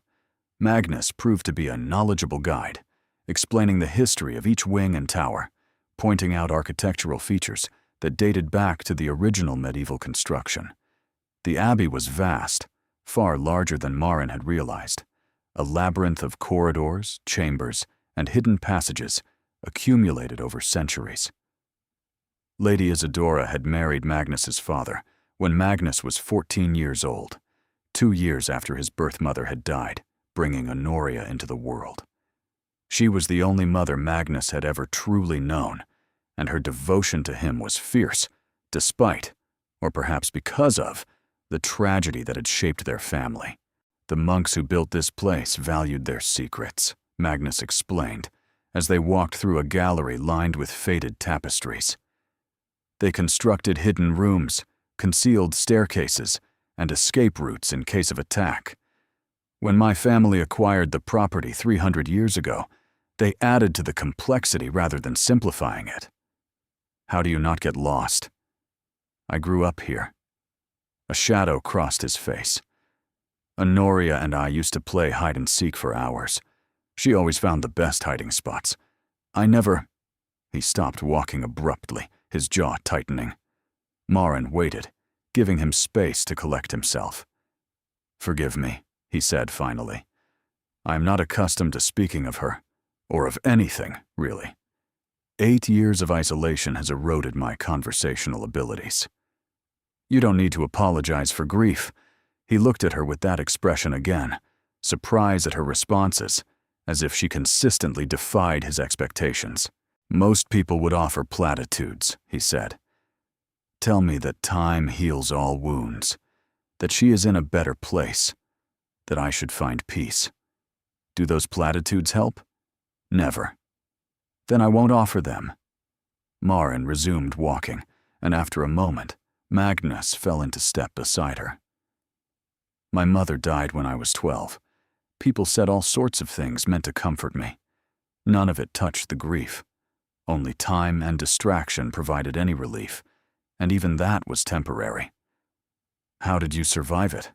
Magnus proved to be a knowledgeable guide, explaining the history of each wing and tower, pointing out architectural features that dated back to the original medieval construction. The abbey was vast, far larger than Marin had realized, a labyrinth of corridors, chambers, and hidden passages accumulated over centuries. Lady Isadora had married Magnus's father when Magnus was 14 years old, 2 years after his birth mother had died, bringing Honoria into the world. She was the only mother Magnus had ever truly known, and her devotion to him was fierce, despite, or perhaps because of, the tragedy that had shaped their family. "The monks who built this place valued their secrets," Magnus explained, as they walked through a gallery lined with faded tapestries. "They constructed hidden rooms, concealed staircases, and escape routes in case of attack. When my family acquired the property 300 years ago, they added to the complexity rather than simplifying it. How do you not get lost? I grew up here." A shadow crossed his face. "Honoria and I used to play hide-and-seek for hours. She always found the best hiding spots. I never—" He stopped walking abruptly, his jaw tightening. Marin waited, giving him space to collect himself. "Forgive me," he said finally. "I am not accustomed to speaking of her, or of anything, really. 8 years of isolation has eroded my conversational abilities." "You don't need to apologize for grief." He looked at her with that expression again, surprise at her responses, as if she consistently defied his expectations. "Most people would offer platitudes," he said. "Tell me that time heals all wounds, that she is in a better place, that I should find peace. Do those platitudes help? Never. Then I won't offer them." Marin resumed walking, and after a moment, Magnus fell into step beside her. "My mother died when I was 12. People said all sorts of things meant to comfort me. None of it touched the grief. Only time and distraction provided any relief, and even that was temporary." "How did you survive it?"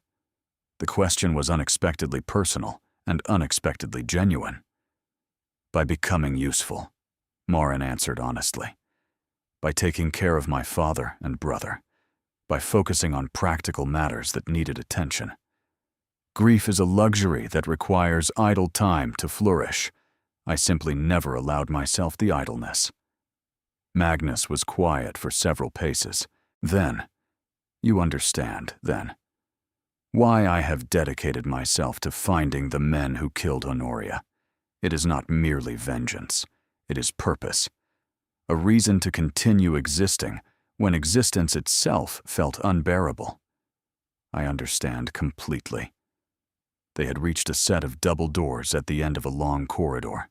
The question was unexpectedly personal and unexpectedly genuine. "By becoming useful," Marin answered honestly. "By taking care of my father and brother. By focusing on practical matters that needed attention. Grief is a luxury that requires idle time to flourish. I simply never allowed myself the idleness." Magnus was quiet for several paces. Then, "You understand, then, why I have dedicated myself to finding the men who killed Honoria. It is not merely vengeance. It is purpose. A reason to continue existing when existence itself felt unbearable. I understand completely." They had reached a set of double doors at the end of a long corridor.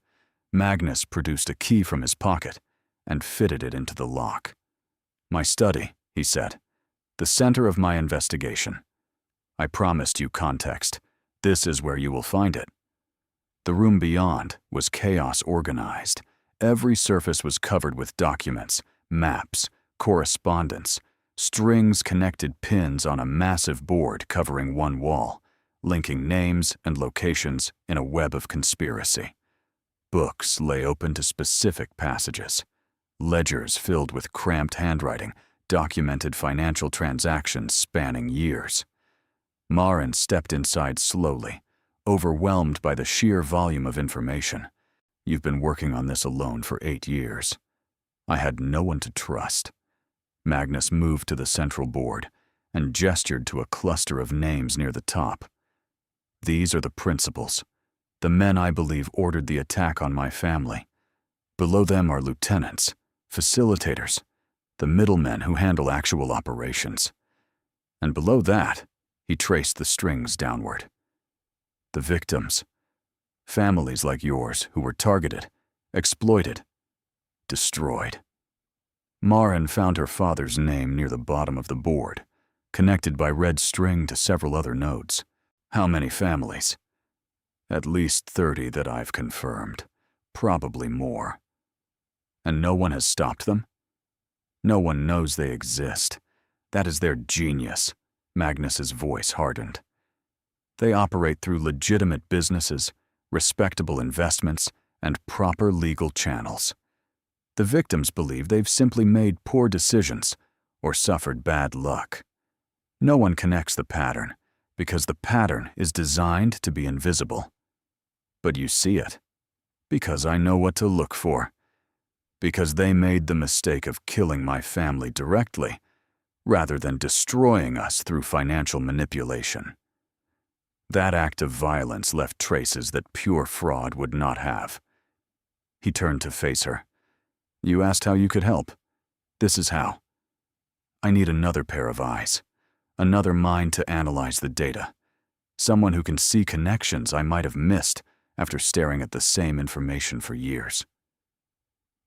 Magnus produced a key from his pocket and fitted it into the lock. "My study," he said. "The center of my investigation. I promised you context. This is where you will find it." The room beyond was chaos organized. Every surface was covered with documents, maps, correspondence, strings connected pins on a massive board covering one wall, linking names and locations in a web of conspiracy. Books lay open to specific passages. Ledgers filled with cramped handwriting documented financial transactions spanning years. Maren stepped inside slowly, overwhelmed by the sheer volume of information. You've been working on this alone for 8 years. I had no one to trust. Magnus moved to the central board and gestured to a cluster of names near the top. These are the principals, the men I believe ordered the attack on my family. Below them are lieutenants, facilitators, the middlemen who handle actual operations. And below that, he traced the strings downward. The victims, families like yours who were targeted, exploited, destroyed. Maren found her father's name near the bottom of the board, connected by red string to several other nodes. How many families? At least 30 that I've confirmed, probably more. And no one has stopped them? No one knows they exist. That is their genius. Magnus's voice hardened. They operate through legitimate businesses, respectable investments, and proper legal channels. The victims believe they've simply made poor decisions or suffered bad luck. No one connects the pattern because the pattern is designed to be invisible. But you see it because I know what to look for. Because they made the mistake of killing my family directly rather than destroying us through financial manipulation. That act of violence left traces that pure fraud would not have. He turned to face her. You asked how you could help. This is how. I need another pair of eyes, another mind to analyze the data, someone who can see connections I might have missed after staring at the same information for years.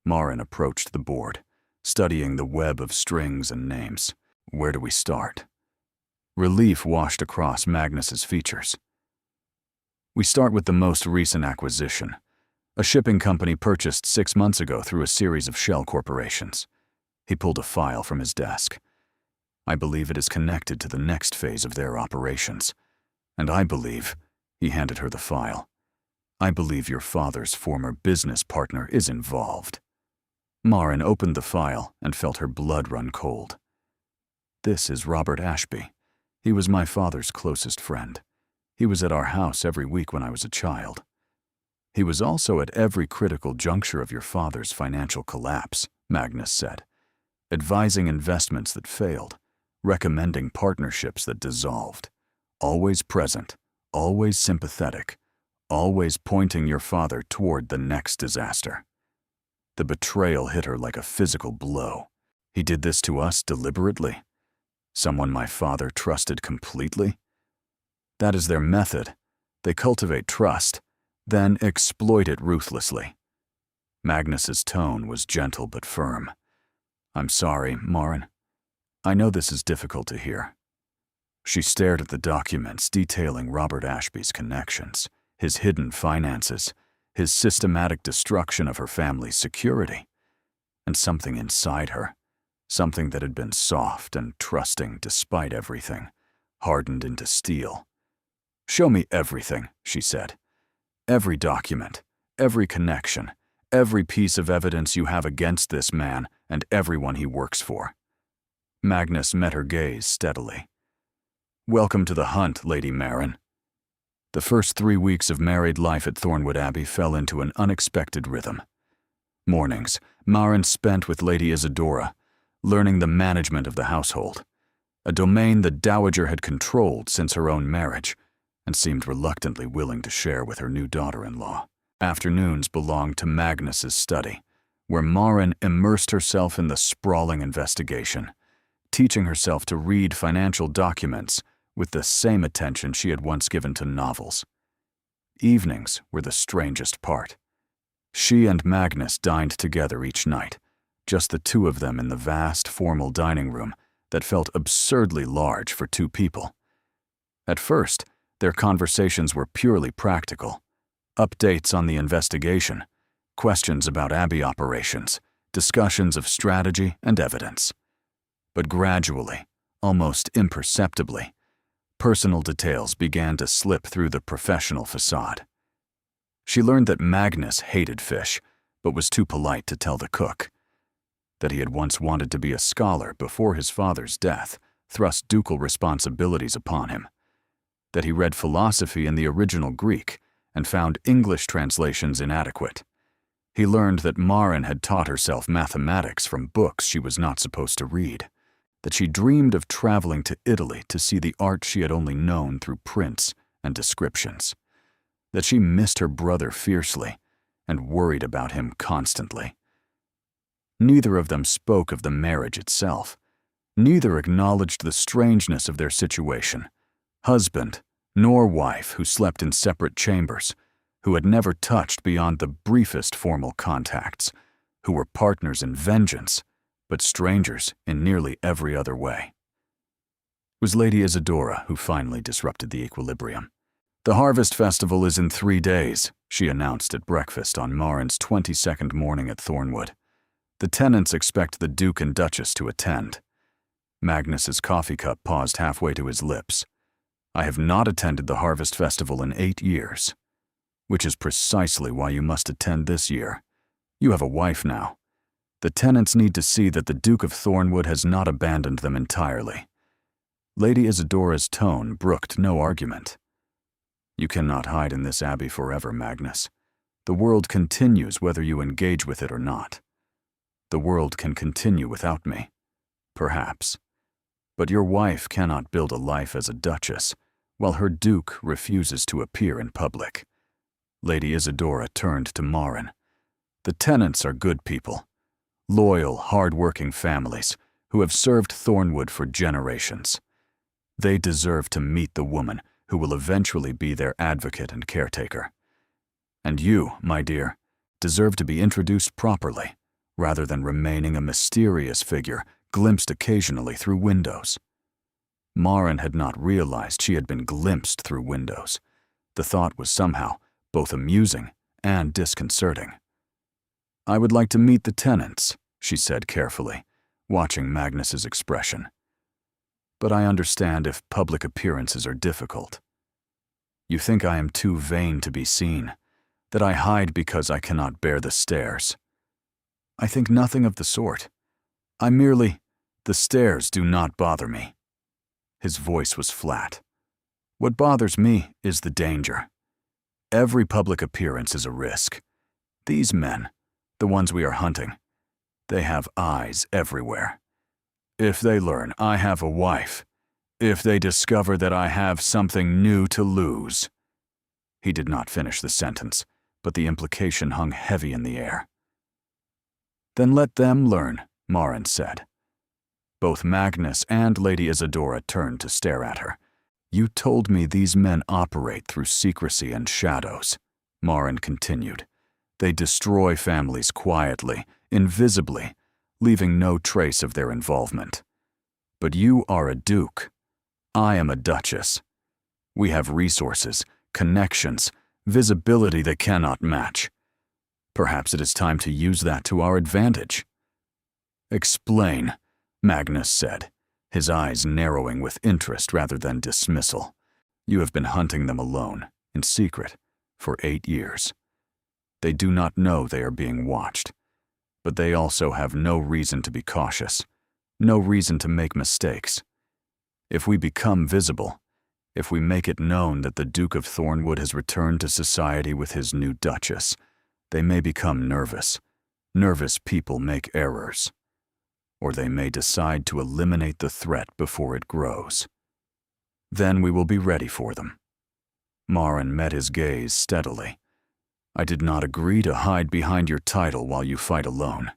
Maren approached the board, studying the web of strings and names. Where do we start? Relief washed across Magnus's features. We start with the most recent acquisition, a shipping company purchased 6 months ago through a series of shell corporations. He pulled a file from his desk. I believe it is connected to the next phase of their operations. And I believe, he handed her the file, I believe your father's former business partner is involved. Maren opened the file and felt her blood run cold. This is Robert Ashby. He was my father's closest friend. He was at our house every week when I was a child. He was also at every critical juncture of your father's financial collapse, Magnus said, advising investments that failed, recommending partnerships that dissolved, always present, always sympathetic, always pointing your father toward the next disaster. The betrayal hit her like a physical blow. He did this to us deliberately. Someone my father trusted completely. That is their method. They cultivate trust, then exploit it ruthlessly. Magnus's tone was gentle but firm. I'm sorry, Maren. I know this is difficult to hear. She stared at the documents detailing Robert Ashby's connections, his hidden finances, his systematic destruction of her family's security, and something inside her, something that had been soft and trusting despite everything, hardened into steel. Show me everything, she said. Every document, every connection, every piece of evidence you have against this man and everyone he works for. Magnus met her gaze steadily. Welcome to the hunt, Lady Maren. The first 3 weeks of married life at Thornwood Abbey fell into an unexpected rhythm. Mornings, Maren spent with Lady Isadora, learning the management of the household, a domain the Dowager had controlled since her own marriage and seemed reluctantly willing to share with her new daughter-in-law. Afternoons belonged to Magnus's study, where Maren immersed herself in the sprawling investigation, teaching herself to read financial documents with the same attention she had once given to novels. Evenings were the strangest part. She and Magnus dined together each night, just the two of them in the vast, formal dining room that felt absurdly large for 2 people. At first, their conversations were purely practical. Updates on the investigation, questions about Abbey operations, discussions of strategy and evidence. But gradually, almost imperceptibly, personal details began to slip through the professional facade. She learned that Magnus hated fish, but was too polite to tell the cook. that he had once wanted to be a scholar before his father's death thrust ducal responsibilities upon him, that he read philosophy in the original Greek and found English translations inadequate. He learned that Marin had taught herself mathematics from books she was not supposed to read, that she dreamed of traveling to Italy to see the art she had only known through prints and descriptions, that she missed her brother fiercely and worried about him constantly. Neither of them spoke of the marriage itself. Neither acknowledged the strangeness of their situation. Husband nor wife who slept in separate chambers, who had never touched beyond the briefest formal contacts, who were partners in vengeance, but strangers in nearly every other way. It was Lady Isadora who finally disrupted the equilibrium. "The Harvest Festival is in 3 days," she announced at breakfast on Marin's 22nd morning at Thornwood. "The tenants expect the Duke and Duchess to attend." Magnus's coffee cup paused halfway to his lips. "I have not attended the Harvest Festival in 8 years. Which is precisely why you must attend this year. You have a wife now. The tenants need to see that the Duke of Thornwood has not abandoned them entirely." Lady Isadora's tone brooked no argument. "You cannot hide in this abbey forever, Magnus. The world continues whether you engage with it or not. The world can continue without me, perhaps. But your wife cannot build a life as a duchess, while her duke refuses to appear in public." Lady Isadora turned to Marin. "The tenants are good people, loyal, hard-working families who have served Thornwood for generations. They deserve to meet the woman who will eventually be their advocate and caretaker. And you, my dear, deserve to be introduced properly, rather than remaining a mysterious figure glimpsed occasionally through windows." Marin had not realized she had been glimpsed through windows. The thought was somehow both amusing and disconcerting. "I would like to meet the tenants," she said carefully, watching Magnus's expression. "But I understand if public appearances are difficult. You think I am too vain to be seen, that I hide because I cannot bear the stairs. I think nothing of the sort. The stairs do not bother me." His voice was flat. "What bothers me is the danger. Every public appearance is a risk. These men, the ones we are hunting, they have eyes everywhere. If they learn I have a wife, if they discover that I have something new to lose." He did not finish the sentence, but the implication hung heavy in the air. "Then let them learn," Marin said. Both Magnus and Lady Isadora turned to stare at her. "You told me these men operate through secrecy and shadows," Marin continued. "They destroy families quietly, invisibly, leaving no trace of their involvement. But you are a duke. I am a duchess. We have resources, connections, visibility they cannot match. Perhaps it is time to use that to our advantage." "Explain," Magnus said, his eyes narrowing with interest rather than dismissal. "You have been hunting them alone, in secret, for 8 years. They do not know they are being watched, but they also have no reason to be cautious, no reason to make mistakes. If we become visible, if we make it known that the Duke of Thornwood has returned to society with his new duchess, they may become nervous. Nervous people make errors. Or they may decide to eliminate the threat before it grows. Then we will be ready for them." Marin met his gaze steadily. "I did not agree to hide behind your title while you fight alone.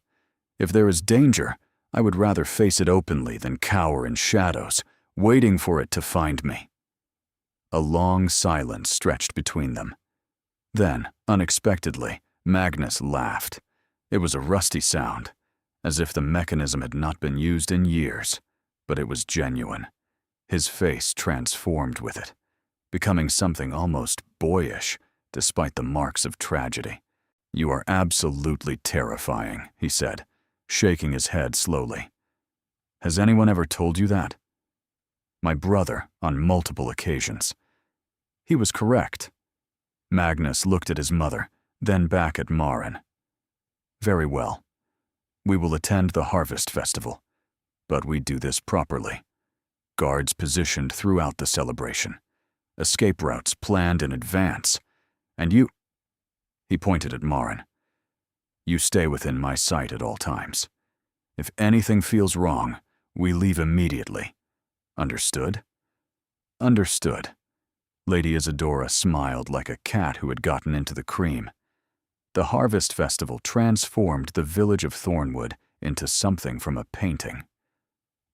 If there is danger, I would rather face it openly than cower in shadows, waiting for it to find me." A long silence stretched between them. Then, unexpectedly, Magnus laughed. It was a rusty sound, as if the mechanism had not been used in years, but it was genuine. His face transformed with it, becoming something almost boyish, despite the marks of tragedy. "You are absolutely terrifying," he said, shaking his head slowly. "Has anyone ever told you that?" "My brother, on multiple occasions." He was correct. Magnus looked at his mother, then back at Marin. "Very well. We will attend the Harvest Festival, but we do this properly. Guards positioned throughout the celebration, escape routes planned in advance, and you—" he pointed at Marin. "You stay within my sight at all times. If anything feels wrong, we leave immediately. Understood?" "Understood." Lady Isadora smiled like a cat who had gotten into the cream. The Harvest Festival transformed the village of Thornwood into something from a painting.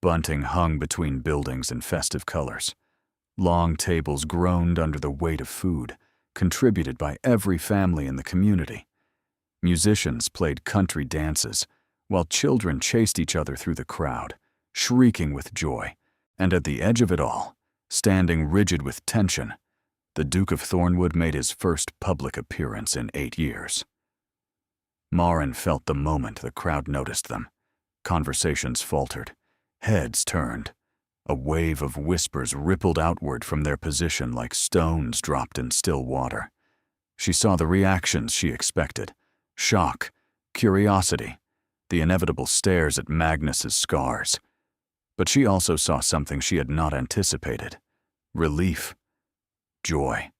Bunting hung between buildings in festive colors. Long tables groaned under the weight of food, contributed by every family in the community. Musicians played country dances, while children chased each other through the crowd, shrieking with joy, and at the edge of it all, standing rigid with tension, the Duke of Thornwood made his first public appearance in 8 years. Marin felt the moment the crowd noticed them. Conversations faltered, heads turned. A wave of whispers rippled outward from their position like stones dropped in still water. She saw the reactions she expected: shock, curiosity, the inevitable stares at Magnus's scars. But she also saw something she had not anticipated: relief, joy,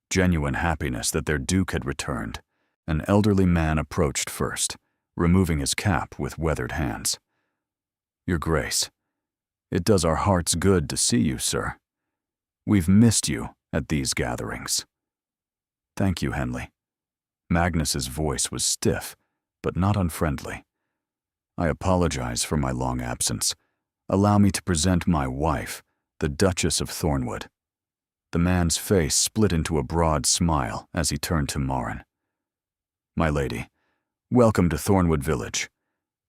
genuine happiness that their duke had returned. An elderly man approached first, removing his cap with weathered hands. "Your Grace, it does our hearts good to see you, sir. We've missed you at these gatherings." "Thank you, Henley." Magnus's voice was stiff, but not unfriendly. "I apologize for my long absence. Allow me to present my wife, the Duchess of Thornwood." The man's face split into a broad smile as he turned to Marin. "My lady, welcome to Thornwood Village.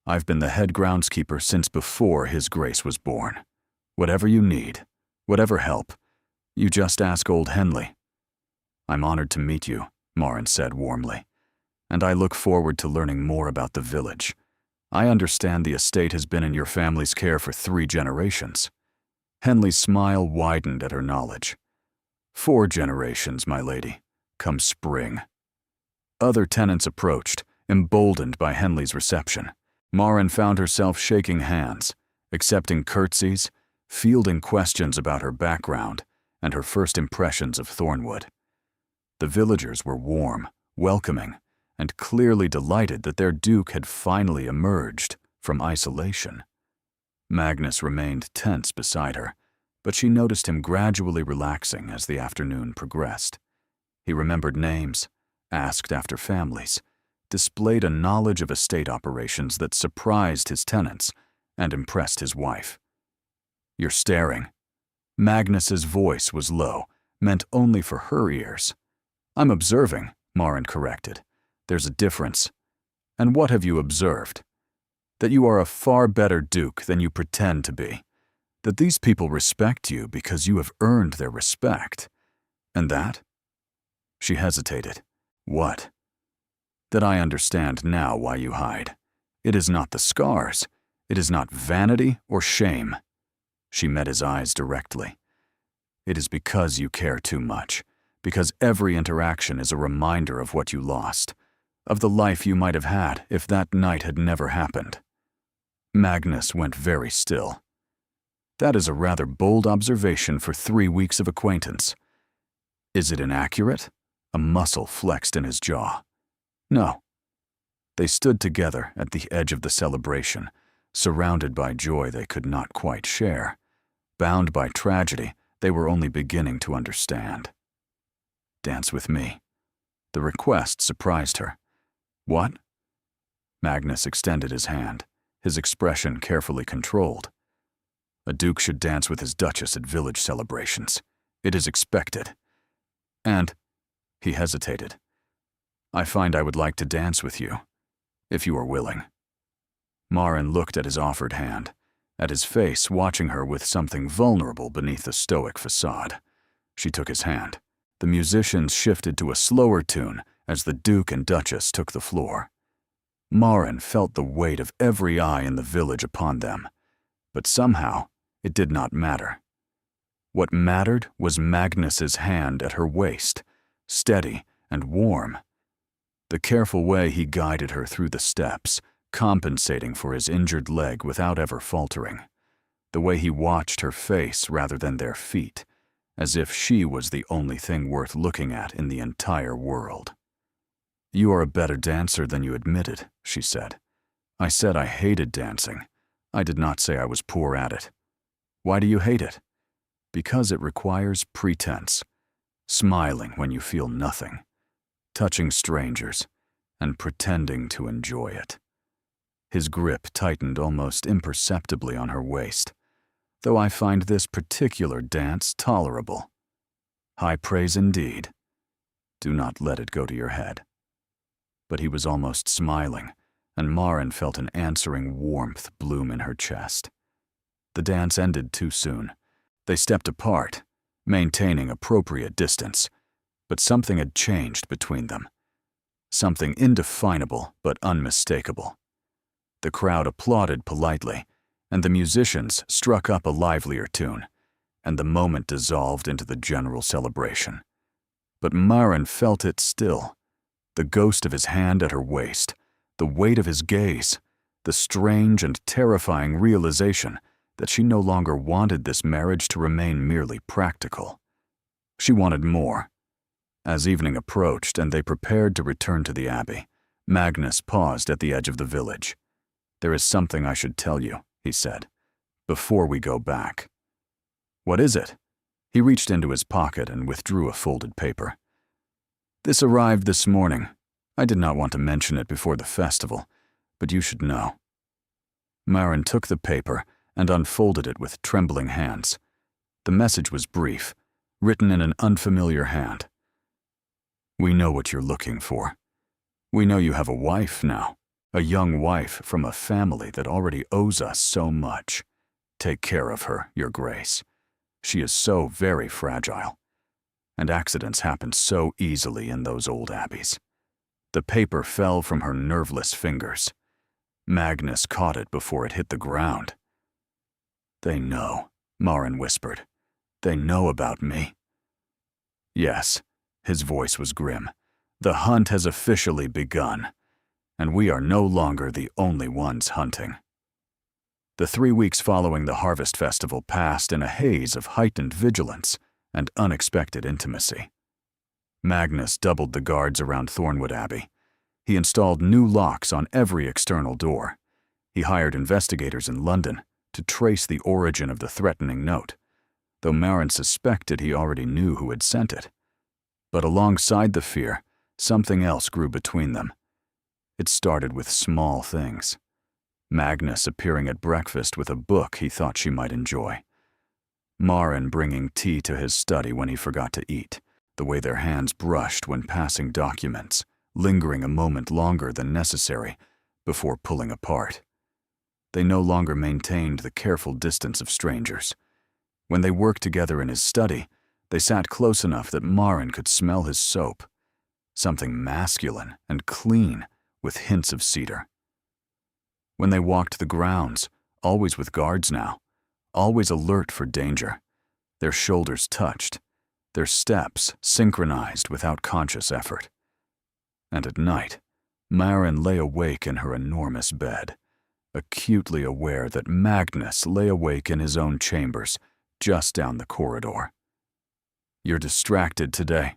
I've been the head groundskeeper since before His Grace was born. Whatever you need, whatever help, you just ask old Henley." "I'm honored to meet you," Marin said warmly, "and I look forward to learning more about the village. I understand the estate has been in your family's care for 3 generations. Henley's smile widened at her knowledge. 4 generations, my lady, come spring." Other tenants approached, emboldened by Henley's reception. Marin found herself shaking hands, accepting curtsies, fielding questions about her background and her first impressions of Thornwood. The villagers were warm, welcoming, and clearly delighted that their duke had finally emerged from isolation. Magnus remained tense beside her, but she noticed him gradually relaxing as the afternoon progressed. He remembered names, asked after families, displayed a knowledge of estate operations that surprised his tenants and impressed his wife. "You're staring." Magnus's voice was low, meant only for her ears. "I'm observing," Marin corrected. "There's a difference." "And what have you observed?" "That you are a far better duke than you pretend to be. That these people respect you because you have earned their respect. And that?" She hesitated. "What?" "That I understand now why you hide. It is not the scars. It is not vanity or shame." She met his eyes directly. "It is because you care too much, because every interaction is a reminder of what you lost, of the life you might have had if that night had never happened." Magnus went very still. "That is a rather bold observation for 3 weeks of acquaintance." "Is it inaccurate?" A muscle flexed in his jaw. "No." They stood together at the edge of the celebration, surrounded by joy they could not quite share. Bound by tragedy they were only beginning to understand. "Dance with me." The request surprised her. "What?" Magnus extended his hand, his expression carefully controlled. "A duke should dance with his duchess at village celebrations. It is expected. And—" he hesitated. "I find I would like to dance with you, if you are willing." Marin looked at his offered hand, at his face watching her with something vulnerable beneath the stoic facade. She took his hand. The musicians shifted to a slower tune as the Duke and Duchess took the floor. Marin felt the weight of every eye in the village upon them, but somehow it did not matter. What mattered was Magnus's hand at her waist, steady and warm. The careful way he guided her through the steps, compensating for his injured leg without ever faltering. The way he watched her face rather than their feet, as if she was the only thing worth looking at in the entire world. "You are a better dancer than you admitted," she said. "I said I hated dancing. I did not say I was poor at it." "Why do you hate it?" "Because it requires pretense. Smiling when you feel nothing, touching strangers, and pretending to enjoy it." His grip tightened almost imperceptibly on her waist. "Though I find this particular dance tolerable." "High praise indeed. Do not let it go to your head." But he was almost smiling, and Maren felt an answering warmth bloom in her chest. The dance ended too soon. They stepped apart, maintaining appropriate distance, but something had changed between them. Something indefinable but unmistakable. The crowd applauded politely, and the musicians struck up a livelier tune, and the moment dissolved into the general celebration. But Maren felt it still. The ghost of his hand at her waist, the weight of his gaze, the strange and terrifying realization that she no longer wanted this marriage to remain merely practical. She wanted more. As evening approached and they prepared to return to the abbey, Magnus paused at the edge of the village. "There is something I should tell you," he said, "before we go back." "What is it?" He reached into his pocket and withdrew a folded paper. "This arrived this morning. I did not want to mention it before the festival, but you should know." Maren took the paper and unfolded it with trembling hands. The message was brief, written in an unfamiliar hand. "We know what you're looking for. We know you have a wife now. A young wife from a family that already owes us so much. Take care of her, Your Grace. She is so very fragile. And accidents happen so easily in those old abbeys." The paper fell from her nerveless fingers. Magnus caught it before it hit the ground. "They know," Maren whispered. "They know about me." "Yes," his voice was grim. "The hunt has officially begun. And we are no longer the only ones hunting." The 3 weeks following the Harvest Festival passed in a haze of heightened vigilance and unexpected intimacy. Magnus doubled the guards around Thornwood Abbey. He installed new locks on every external door. He hired investigators in London to trace the origin of the threatening note, though Maren suspected he already knew who had sent it. But alongside the fear, something else grew between them. It started with small things. Magnus appearing at breakfast with a book he thought she might enjoy. Maren bringing tea to his study when he forgot to eat, the way their hands brushed when passing documents, lingering a moment longer than necessary before pulling apart. They no longer maintained the careful distance of strangers. When they worked together in his study, they sat close enough that Maren could smell his soap, something masculine and clean with hints of cedar. When they walked the grounds, always with guards now, always alert for danger, their shoulders touched, their steps synchronized without conscious effort. And at night, Maren lay awake in her enormous bed, acutely aware that Magnus lay awake in his own chambers just down the corridor. "You're distracted today."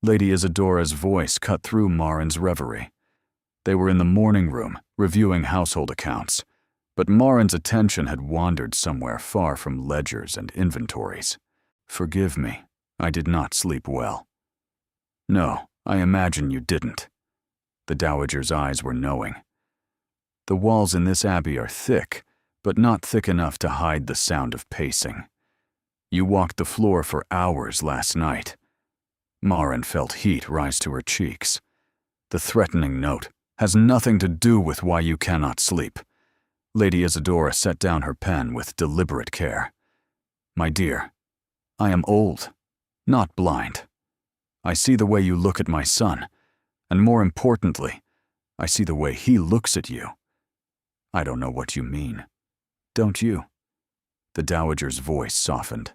Lady Isadora's voice cut through Maren's reverie. They were in the morning room, reviewing household accounts, but Maren's attention had wandered somewhere far from ledgers and inventories. "Forgive me, I did not sleep well." "No, I imagine you didn't." The dowager's eyes were knowing. "The walls in this abbey are thick, but not thick enough to hide the sound of pacing. You walked the floor for hours last night." Maren felt heat rise to her cheeks. "The threatening note has nothing to do with why you cannot sleep." Lady Isadora set down her pen with deliberate care. "My dear, I am old, not blind. I see the way you look at my son, and more importantly, I see the way he looks at you. I don't know what you mean. Don't you?" The dowager's voice softened.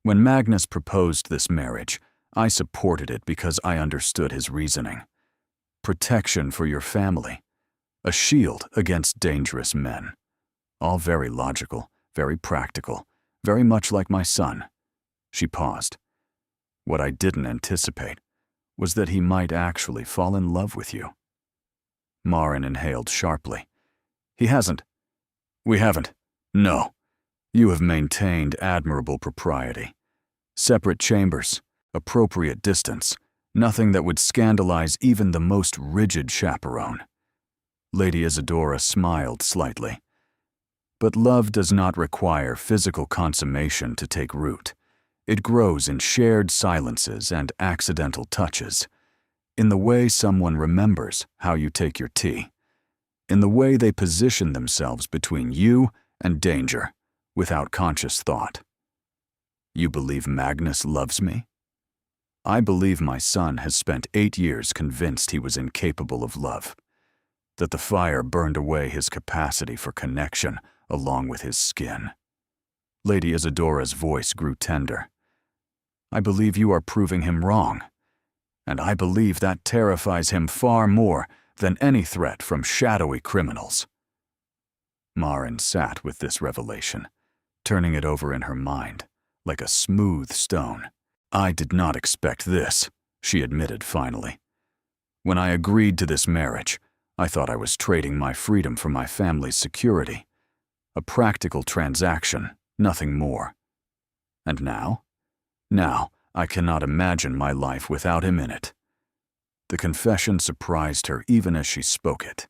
"When Magnus proposed this marriage, I supported it because I understood his reasoning. Protection for your family. a shield against dangerous men. All very logical, very practical, very much like my son. She paused. What I didn't anticipate was that he might actually fall in love with you. Marin inhaled sharply. He hasn't. We haven't. No. You have maintained admirable propriety. Separate chambers, appropriate distance, nothing that would scandalize even the most rigid chaperone. Lady Isadora smiled slightly. But love does not require physical consummation to take root. It grows in shared silences and accidental touches, in the way someone remembers how you take your tea, in the way they position themselves between you and danger without conscious thought. You believe Magnus loves me? I believe my son has spent 8 years convinced he was incapable of love, that the fire burned away his capacity for connection along with his skin. Lady Isadora's voice grew tender. I believe you are proving him wrong, and I believe that terrifies him far more than any threat from shadowy criminals. Marin sat with this revelation, turning it over in her mind, like a smooth stone. I did not expect this, she admitted finally. When I agreed to this marriage, I thought I was trading my freedom for my family's security. A practical transaction, nothing more. And now? Now, I cannot imagine my life without him in it. The confession surprised her even as she spoke it.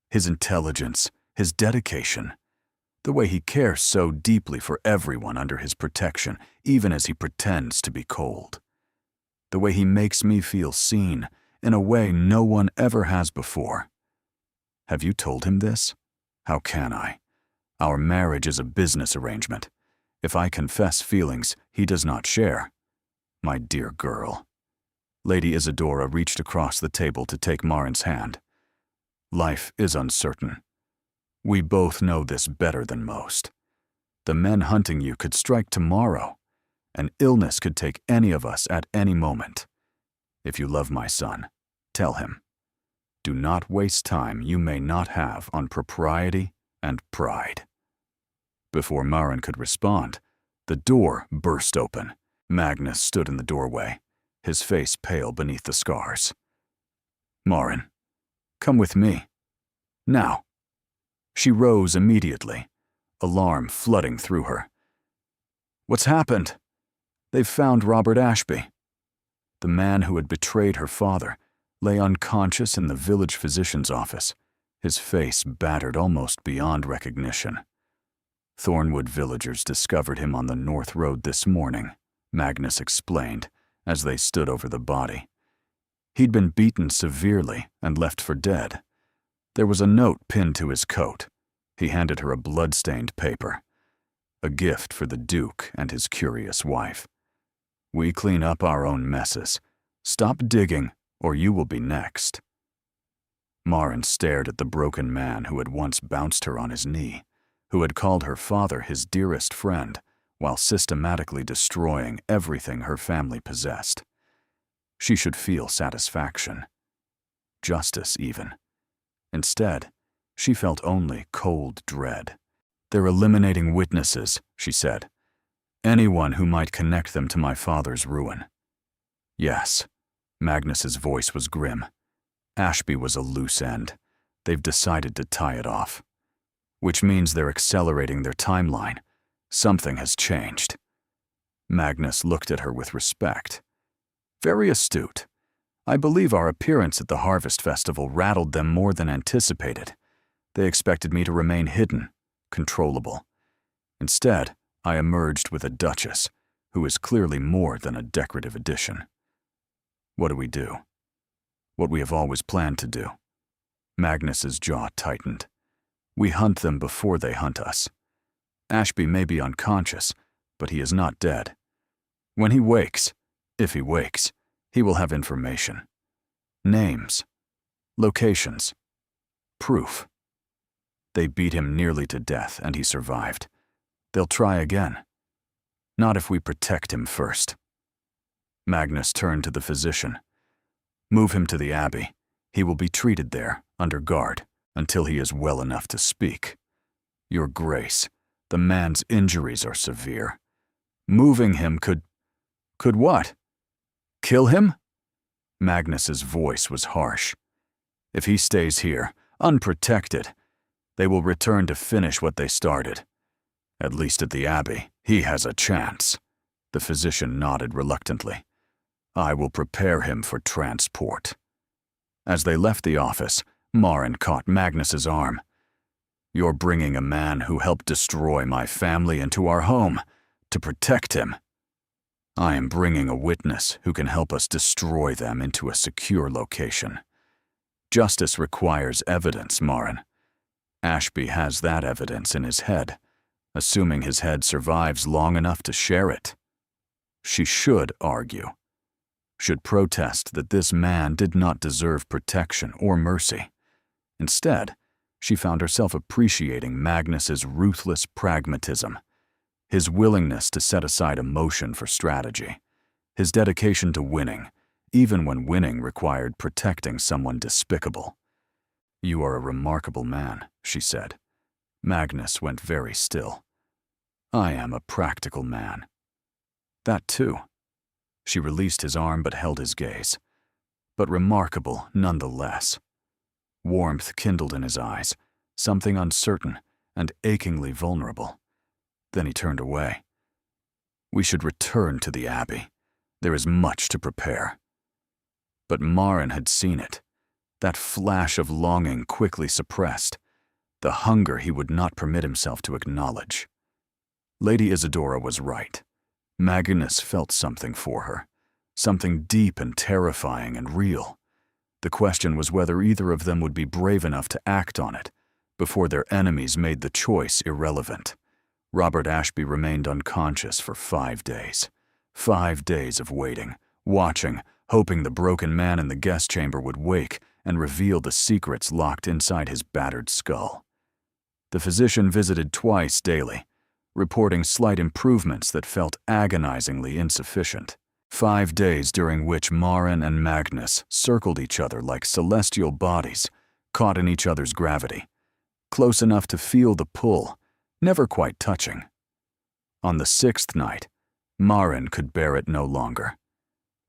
His intelligence, his dedication, the way he cares so deeply for everyone under his protection, even as he pretends to be cold. The way he makes me feel seen in a way no one ever has before. Have you told him this? How can I? Our marriage is a business arrangement. If I confess feelings he does not share. My dear girl. Lady Isadora reached across the table to take Marin's hand. Life is uncertain. We both know this better than most. The men hunting you could strike tomorrow. An illness could take any of us at any moment. If you love my son, tell him. Do not waste time you may not have on propriety and pride. Before Marin could respond, the door burst open. Magnus stood in the doorway, his face pale beneath the scars. Marin, come with me. Now. She rose immediately, alarm flooding through her. What's happened? They've found Robert Ashby. The man who had betrayed her father lay unconscious in the village physician's office, his face battered almost beyond recognition. Thornwood villagers discovered him on the North Road this morning, Magnus explained, as they stood over the body. He'd been beaten severely and left for dead. There was a note pinned to his coat. He handed her a blood-stained paper. A gift for the Duke and his curious wife. We clean up our own messes. Stop digging, or you will be next. Marin stared at the broken man who had once bounced her on his knee, who had called her father his dearest friend, while systematically destroying everything her family possessed. She should feel satisfaction. Justice, even. Instead, she felt only cold dread. They're eliminating witnesses, she said. Anyone who might connect them to my father's ruin. Yes, Magnus's voice was grim. Ashby was a loose end. They've decided to tie it off. Which means they're accelerating their timeline. Something has changed. Magnus looked at her with respect. Very astute. I believe our appearance at the Harvest Festival rattled them more than anticipated. They expected me to remain hidden, controllable. Instead, I emerged with a duchess, who is clearly more than a decorative addition. What do we do? What we have always planned to do. Magnus's jaw tightened. We hunt them before they hunt us. Ashby may be unconscious, but he is not dead. When he wakes, if he wakes, he will have information. Names. Locations. Proof. They beat him nearly to death, and he survived. They'll try again. Not if we protect him first. Magnus turned to the physician. Move him to the Abbey. He will be treated there, under guard, until he is well enough to speak. Your Grace, the man's injuries are severe. Moving him could what? Kill him? Magnus's voice was harsh. If he stays here, unprotected, they will return to finish what they started. At least at the Abbey, he has a chance. The physician nodded reluctantly. I will prepare him for transport. As they left the office, Maren caught Magnus's arm. You're bringing a man who helped destroy my family into our home to protect him. I am bringing a witness who can help us destroy them into a secure location. Justice requires evidence, Maren. Ashby has that evidence in his head, assuming his head survives long enough to share it. She should argue, should protest that this man did not deserve protection or mercy. Instead, she found herself appreciating Magnus's ruthless pragmatism, his willingness to set aside emotion for strategy, his dedication to winning, even when winning required protecting someone despicable. You are a remarkable man, she said. Magnus went very still. I am a practical man. That too. She released his arm but held his gaze. But remarkable nonetheless. Warmth kindled in his eyes, something uncertain and achingly vulnerable. Then he turned away. We should return to the Abbey. There is much to prepare. But Maren had seen it. That flash of longing quickly suppressed, the hunger he would not permit himself to acknowledge. Lady Isadora was right. Magnus felt something for her, something deep and terrifying and real. The question was whether either of them would be brave enough to act on it before their enemies made the choice irrelevant. Robert Ashby remained unconscious for 5 days. 5 days of waiting, watching, hoping the broken man in the guest chamber would wake and reveal the secrets locked inside his battered skull. The physician visited twice daily, reporting slight improvements that felt agonizingly insufficient. 5 days during which Maren and Magnus circled each other like celestial bodies, caught in each other's gravity, close enough to feel the pull, never quite touching. On the 6th night, Maren could bear it no longer.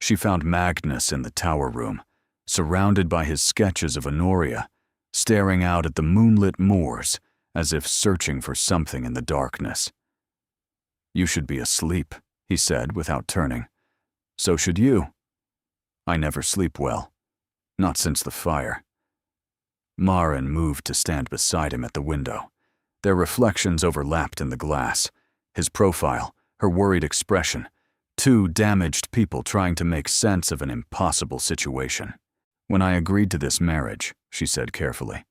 She found Magnus in the tower room, surrounded by his sketches of Honoria, staring out at the moonlit moors as if searching for something in the darkness. You should be asleep, he said without turning. So should you. I never sleep well. Not since the fire. Maren moved to stand beside him at the window. Their reflections overlapped in the glass. His profile, her worried expression. 2 damaged people trying to make sense of an impossible situation. When I agreed to this marriage, she said carefully,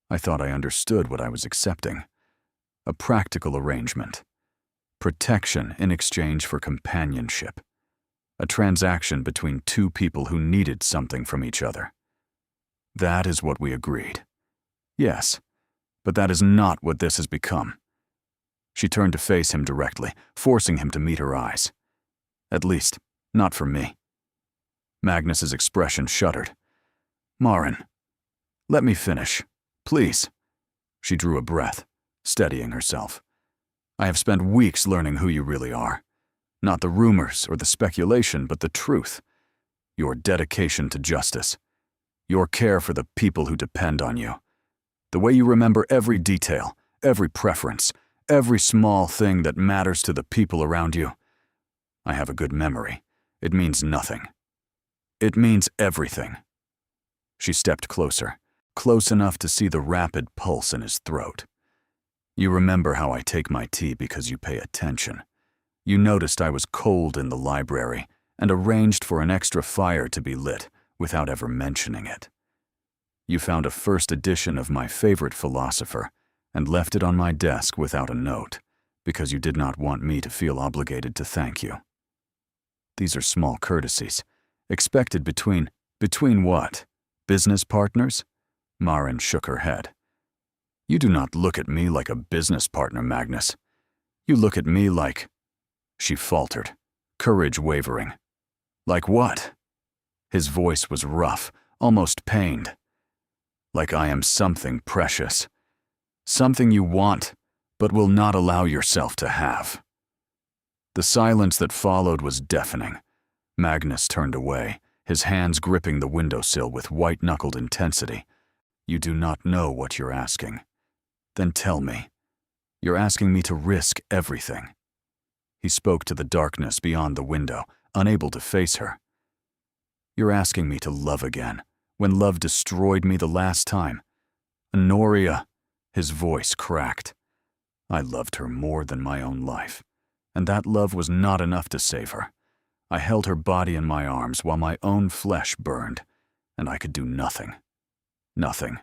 I thought I understood what I was accepting. A practical arrangement. Protection in exchange for companionship. A transaction between 2 people who needed something from each other. That is what we agreed. Yes, but that is not what this has become. She turned to face him directly, forcing him to meet her eyes. At least, not for me. Magnus's expression shuddered. Maren, let me finish, please. She drew a breath, steadying herself. I have spent weeks learning who you really are. Not the rumors or the speculation, but the truth. Your dedication to justice. Your care for the people who depend on you. The way you remember every detail, every preference, every small thing that matters to the people around you. I have a good memory. It means nothing. It means everything. She stepped closer, close enough to see the rapid pulse in his throat. You remember how I take my tea because you pay attention. You noticed I was cold in the library and arranged for an extra fire to be lit without ever mentioning it. You found a first edition of my favorite philosopher and left it on my desk without a note because you did not want me to feel obligated to thank you. These are small courtesies, expected between what? Business partners? Maren shook her head. You do not look at me like a business partner, Magnus. You look at me like... She faltered, courage wavering. Like what? His voice was rough, almost pained. like I am something precious, something you want but will not allow yourself to have. The silence that followed was deafening. Magnus turned away, his hands gripping the windowsill with white-knuckled intensity. You do not know what you're asking. Then tell me. You're asking me to risk everything. He spoke to the darkness beyond the window, unable to face her. You're asking me to love again, when love destroyed me the last time. Honoria, his voice cracked. I loved her more than my own life, and that love was not enough to save her. I held her body in my arms while my own flesh burned, and I could do nothing. Nothing.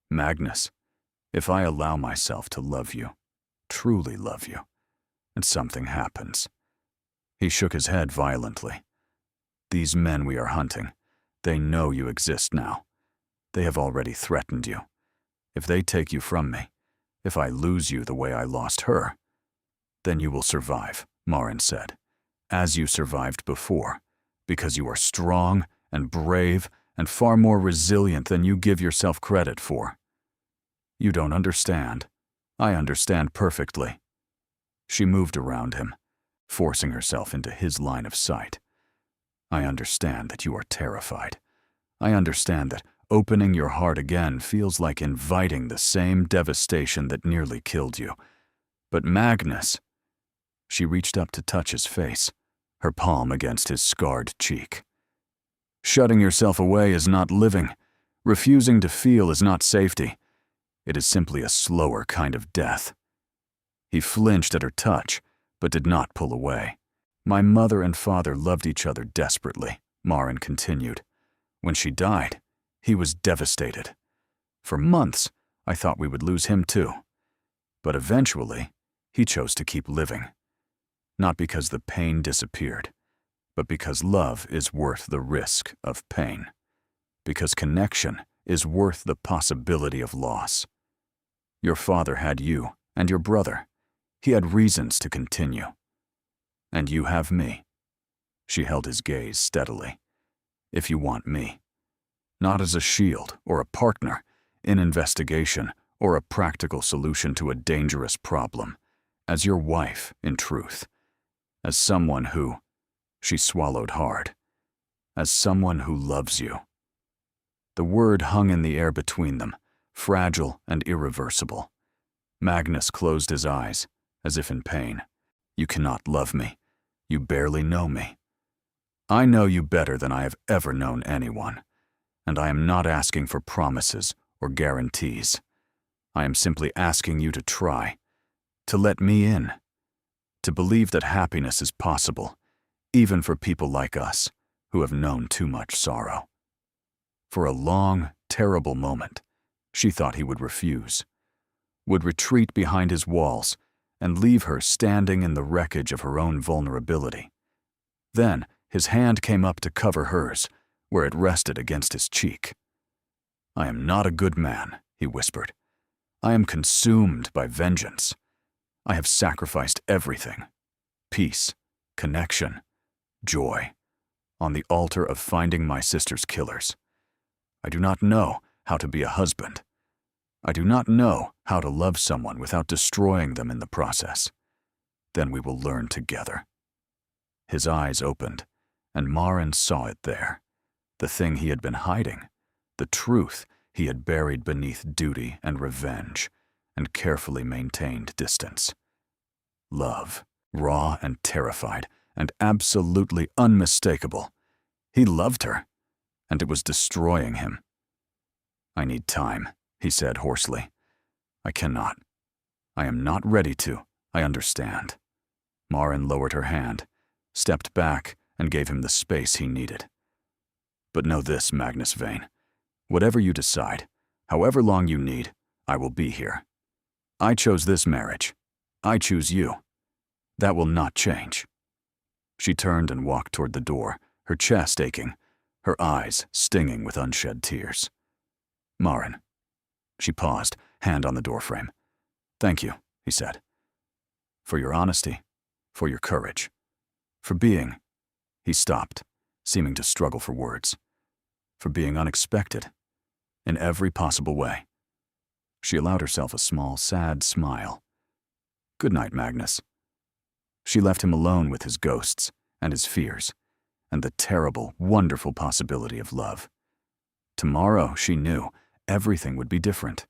Magnus, if I allow myself to love you, truly love you, and something happens. He shook his head violently. These men we are hunting, they know you exist now. They have already threatened you. If they take you from me, if I lose you the way I lost her, then you will survive, Marin said, as you survived before, because you are strong and brave and far more resilient than you give yourself credit for. You don't understand. I understand perfectly. She moved around him, forcing herself into his line of sight. I understand that you are terrified. I understand that opening your heart again feels like inviting the same devastation that nearly killed you. But Magnus, she reached up to touch his face, her palm against his scarred cheek. Shutting yourself away is not living. Refusing to feel is not safety. It is simply a slower kind of death. He flinched at her touch, but did not pull away. My mother and father loved each other desperately, Marin continued. When she died, he was devastated. For months, I thought we would lose him too. But eventually, he chose to keep living. Not because the pain disappeared, but because love is worth the risk of pain. Because connection is worth the possibility of loss. Your father had you and your brother. He had reasons to continue. And you have me. She held his gaze steadily. If you want me. Not as a shield or a partner, an investigation or a practical solution to a dangerous problem. As your wife, in truth. As someone who, she swallowed hard, as someone who loves you. The word hung in the air between them, fragile and irreversible. Magnus closed his eyes, as if in pain. You cannot love me. You barely know me. I know you better than I have ever known anyone, and I am not asking for promises or guarantees. I am simply asking you to try, to let me in, to believe that happiness is possible, even for people like us who have known too much sorrow. For a long, terrible moment, she thought he would refuse, would retreat behind his walls and leave her standing in the wreckage of her own vulnerability. Then his hand came up to cover hers, where it rested against his cheek. I am not a good man, he whispered. I am consumed by vengeance. I have sacrificed everything, peace, connection, joy, on the altar of finding my sister's killers. I do not know how to be a husband. I do not know how to love someone without destroying them in the process. Then we will learn together. His eyes opened, and Marin saw it there, the thing he had been hiding, the truth he had buried beneath duty and revenge, and carefully maintained distance. Love, raw and terrified, and absolutely unmistakable. He loved her, and it was destroying him. I need time, he said hoarsely. I cannot. I am not ready to, I understand. Marin lowered her hand, stepped back, and gave him the space he needed. But know this, Magnus Vane. Whatever you decide, however long you need, I will be here. I chose this marriage. I choose you. That will not change. She turned and walked toward the door, her chest aching, her eyes stinging with unshed tears. Marin. She paused, hand on the doorframe. Thank you, he said. For your honesty, for your courage, for being, he stopped, seeming to struggle for words, for being unexpected, in every possible way. She allowed herself a small, sad smile. Good night, Magnus. She left him alone with his ghosts and his fears, and the terrible, wonderful possibility of love. Tomorrow, she knew, everything would be different.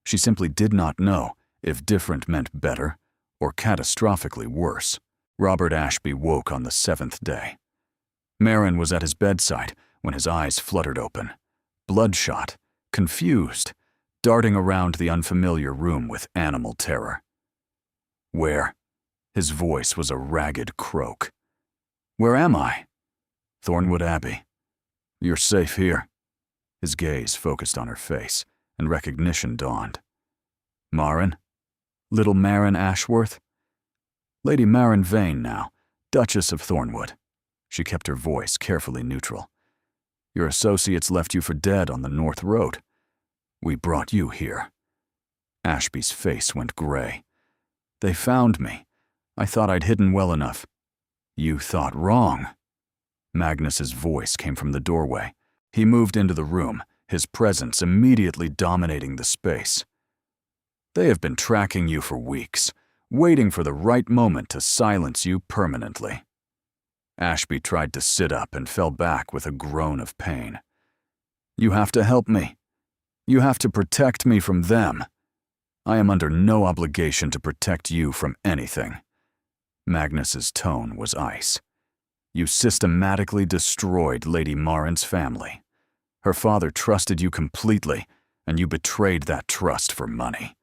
She simply did not know if different meant better or catastrophically worse. Robert Ashby woke on the 7th day. Marin was at his bedside when his eyes fluttered open, bloodshot, confused, darting around the unfamiliar room with animal terror. Where? His voice was a ragged croak. Where am I? Thornwood Abbey. You're safe here. His gaze focused on her face, and recognition dawned. Marin? Little Marin Ashworth? Lady Marin Vane now, Duchess of Thornwood. She kept her voice carefully neutral. Your associates left you for dead on the North Road. We brought you here. Ashby's face went gray. They found me. I thought I'd hidden well enough. You thought wrong. Magnus's voice came from the doorway. He moved into the room, his presence immediately dominating the space. They have been tracking you for weeks, waiting for the right moment to silence you permanently. Ashby tried to sit up and fell back with a groan of pain. You have to help me. You have to protect me from them. I am under no obligation to protect you from anything. Magnus's tone was ice. You systematically destroyed Lady Marin's family. Her father trusted you completely, and you betrayed that trust for money.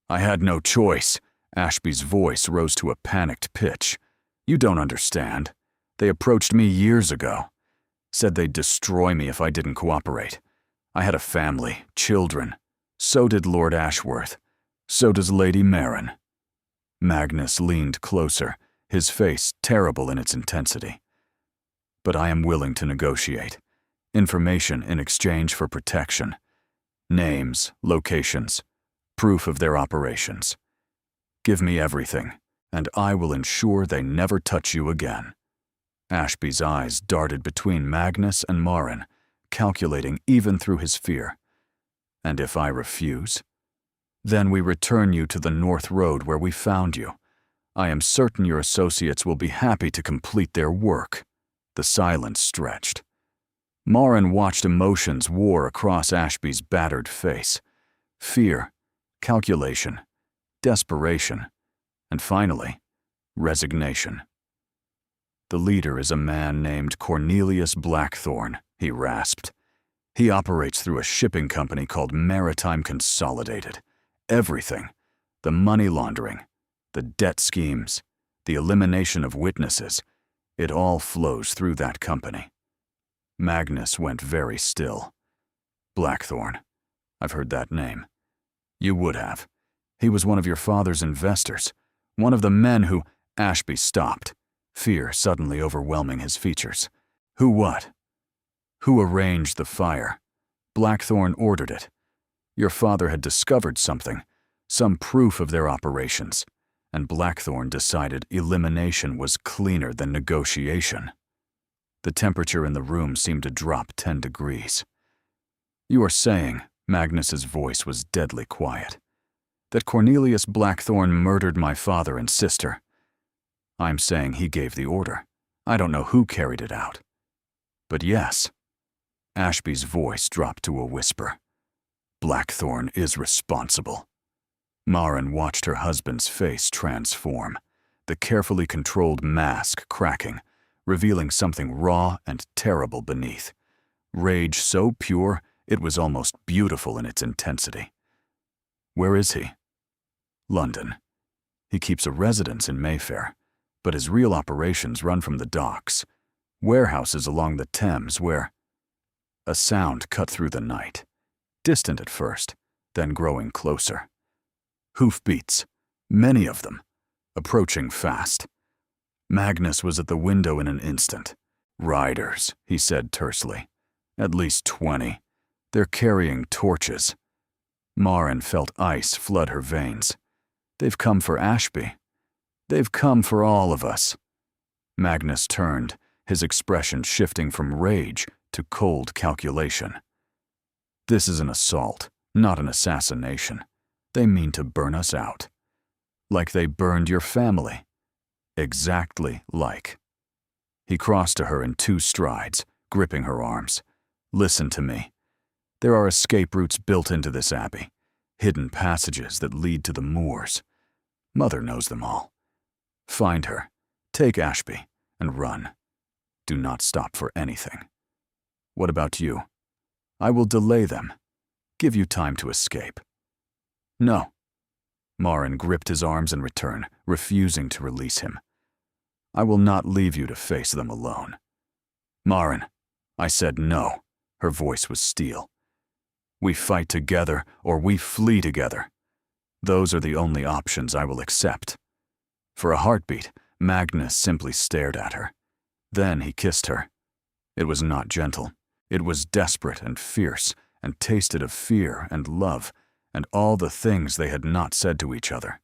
I had no choice. Ashby's voice rose to a panicked pitch. You don't understand. They approached me years ago. Said they'd destroy me if I didn't cooperate. I had a family, children. So did Lord Ashworth. So does Lady Marin. Magnus leaned closer, his face terrible in its intensity. But I am willing to negotiate. Information in exchange for protection. Names, locations, proof of their operations. Give me everything, and I will ensure they never touch you again. Ashby's eyes darted between Magnus and Marin, calculating even through his fear. And if I refuse? Then we return you to the North Road where we found you. I am certain your associates will be happy to complete their work. The silence stretched. Marin watched emotions war across Ashby's battered face. Fear, calculation, desperation, and finally, resignation. The leader is a man named Cornelius Blackthorne, he rasped. He operates through a shipping company called Maritime Consolidated. Everything, the money laundering, the debt schemes, the elimination of witnesses, it all flows through that company. Magnus went very still. Blackthorne. I've heard that name. You would have. He was one of your father's investors, one of the men who... Ashby stopped, fear suddenly overwhelming his features. Who what? Who arranged the fire? Blackthorne ordered it. Your father had discovered something, some proof of their operations, and Blackthorne decided elimination was cleaner than negotiation. The temperature in the room seemed to drop 10 degrees. You are saying, Magnus's voice was deadly quiet, that Cornelius Blackthorne murdered my father and sister. I'm saying he gave the order. I don't know who carried it out. But yes. Ashby's voice dropped to a whisper. Blackthorne is responsible. Marin watched her husband's face transform, the carefully controlled mask cracking, revealing something raw and terrible beneath. Rage so pure, it was almost beautiful in its intensity. Where is he? London. He keeps a residence in Mayfair, but his real operations run from the docks, warehouses along the Thames where... A sound cut through the night, distant at first, then growing closer. Hoofbeats, many of them, approaching fast. Magnus was at the window in an instant. Riders, he said tersely. At least 20. They're carrying torches. Marin felt ice flood her veins. They've come for Ashby. They've come for all of us. Magnus turned, his expression shifting from rage to cold calculation. This is an assault, not an assassination. They mean to burn us out. Like they burned your family. Exactly like. He crossed to her in 2 strides, gripping her arms. Listen to me. There are escape routes built into this abbey, hidden passages that lead to the moors. Mother knows them all. Find her, take Ashby, and run. Do not stop for anything. What about you? I will delay them. Give you time to escape. No. Marin gripped his arms in return, refusing to release him. I will not leave you to face them alone. Marin, I said no. Her voice was steel. We fight together or we flee together. Those are the only options I will accept. For a heartbeat, Magnus simply stared at her. Then he kissed her. It was not gentle. It was desperate and fierce, and tasted of fear and love, and all the things they had not said to each other.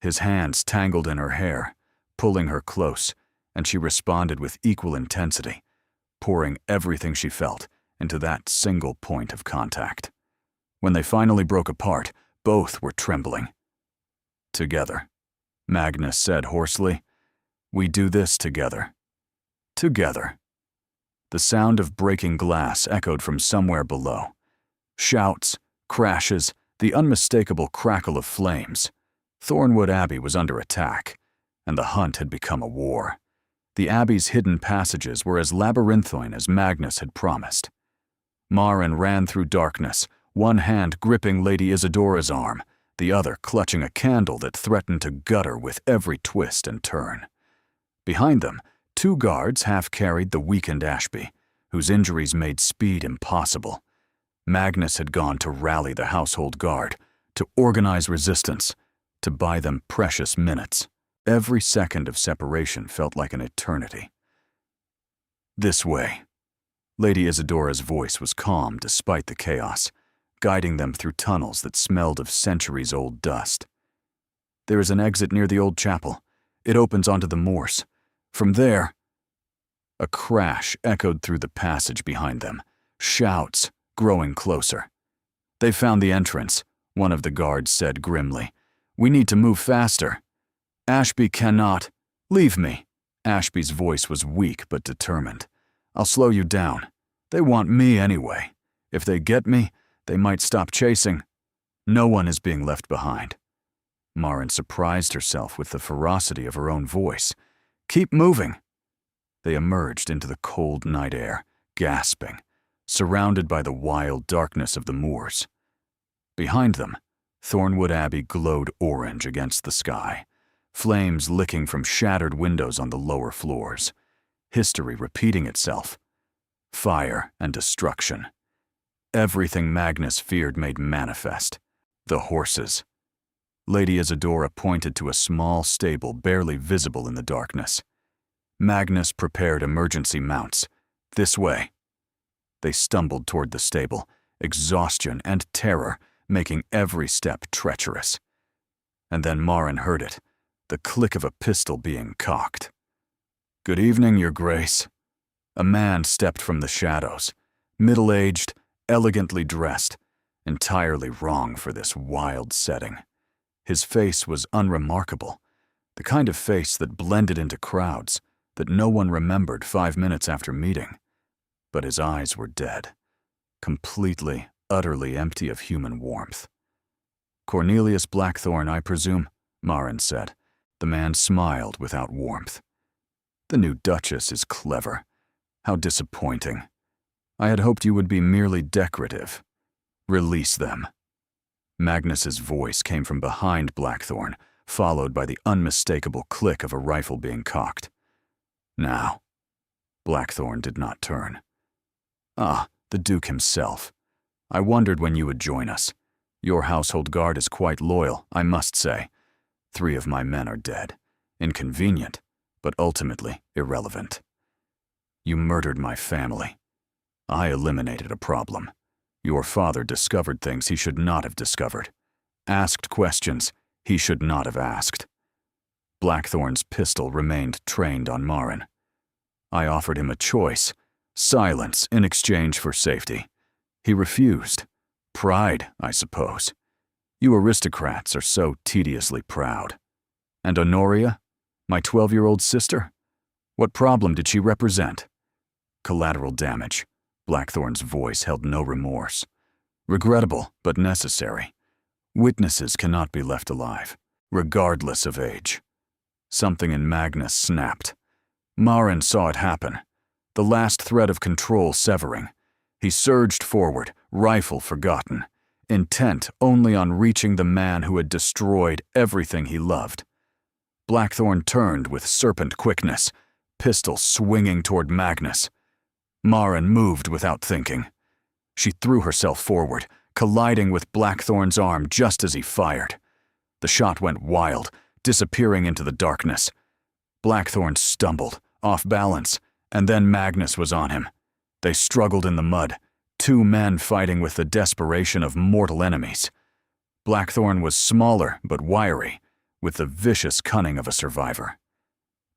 His hands tangled in her hair, pulling her close, and she responded with equal intensity, pouring everything she felt into that single point of contact. When they finally broke apart, both were trembling. Together, Magnus said hoarsely, we do this together. Together. The sound of breaking glass echoed from somewhere below. Shouts, crashes, the unmistakable crackle of flames. Thornwood Abbey was under attack, and the hunt had become a war. The Abbey's hidden passages were as labyrinthine as Magnus had promised. Marin ran through darkness, one hand gripping Lady Isadora's arm, the other clutching a candle that threatened to gut her with every twist and turn. Behind them, 2 guards half-carried the weakened Ashby, whose injuries made speed impossible. Magnus had gone to rally the household guard, to organize resistance, to buy them precious minutes. Every second of separation felt like an eternity. This way. Lady Isadora's voice was calm despite the chaos, guiding them through tunnels that smelled of centuries-old dust. There is an exit near the old chapel. It opens onto the moors. From there, a crash echoed through the passage behind them, shouts growing closer. They found the entrance, one of the guards said grimly. We need to move faster. Ashby cannot. Leave me. Ashby's voice was weak but determined. I'll slow you down. They want me anyway. If they get me, they might stop chasing. No one is being left behind. Marin surprised herself with the ferocity of her own voice. Keep moving. They emerged into the cold night air, gasping, surrounded by the wild darkness of the moors. Behind them, Thornwood Abbey glowed orange against the sky, flames licking from shattered windows on the lower floors, history repeating itself. Fire and destruction. Everything Magnus feared made manifest. The horses. Lady Isadora pointed to a small stable barely visible in the darkness. Magnus prepared emergency mounts. This way. They stumbled toward the stable, exhaustion and terror making every step treacherous. And then Marin heard it, the click of a pistol being cocked. Good evening, Your Grace. A man stepped from the shadows, middle-aged, elegantly dressed, entirely wrong for this wild setting. His face was unremarkable, the kind of face that blended into crowds, that no one remembered 5 minutes after meeting. But his eyes were dead, completely, utterly empty of human warmth. Cornelius Blackthorne, I presume, Marin said. The man smiled without warmth. The new Duchess is clever. How disappointing. I had hoped you would be merely decorative. Release them. Magnus's voice came from behind Blackthorne, followed by the unmistakable click of a rifle being cocked. Now. Blackthorne did not turn. Ah, the Duke himself. I wondered when you would join us. Your household guard is quite loyal, I must say. 3 of my men are dead. Inconvenient, but ultimately irrelevant. You murdered my family. I eliminated a problem. Your father discovered things he should not have discovered. Asked questions he should not have asked. Blackthorne's pistol remained trained on Marin. I offered him a choice, silence in exchange for safety. He refused. Pride, I suppose. You aristocrats are so tediously proud. And Honoria? My 12-year-old sister? What problem did she represent? Collateral damage. Blackthorn's voice held no remorse. Regrettable, but necessary. Witnesses cannot be left alive, regardless of age. Something in Magnus snapped. Marin saw it happen. The last thread of control severing. He surged forward, rifle forgotten, intent only on reaching the man who had destroyed everything he loved. Blackthorn turned with serpent quickness, pistol swinging toward Magnus. Marin moved without thinking. She threw herself forward, colliding with Blackthorn's arm just as he fired. The shot went wild, disappearing into the darkness. Blackthorn stumbled, off balance, and then Magnus was on him. They struggled in the mud, two men fighting with the desperation of mortal enemies. Blackthorn was smaller but wiry, with the vicious cunning of a survivor.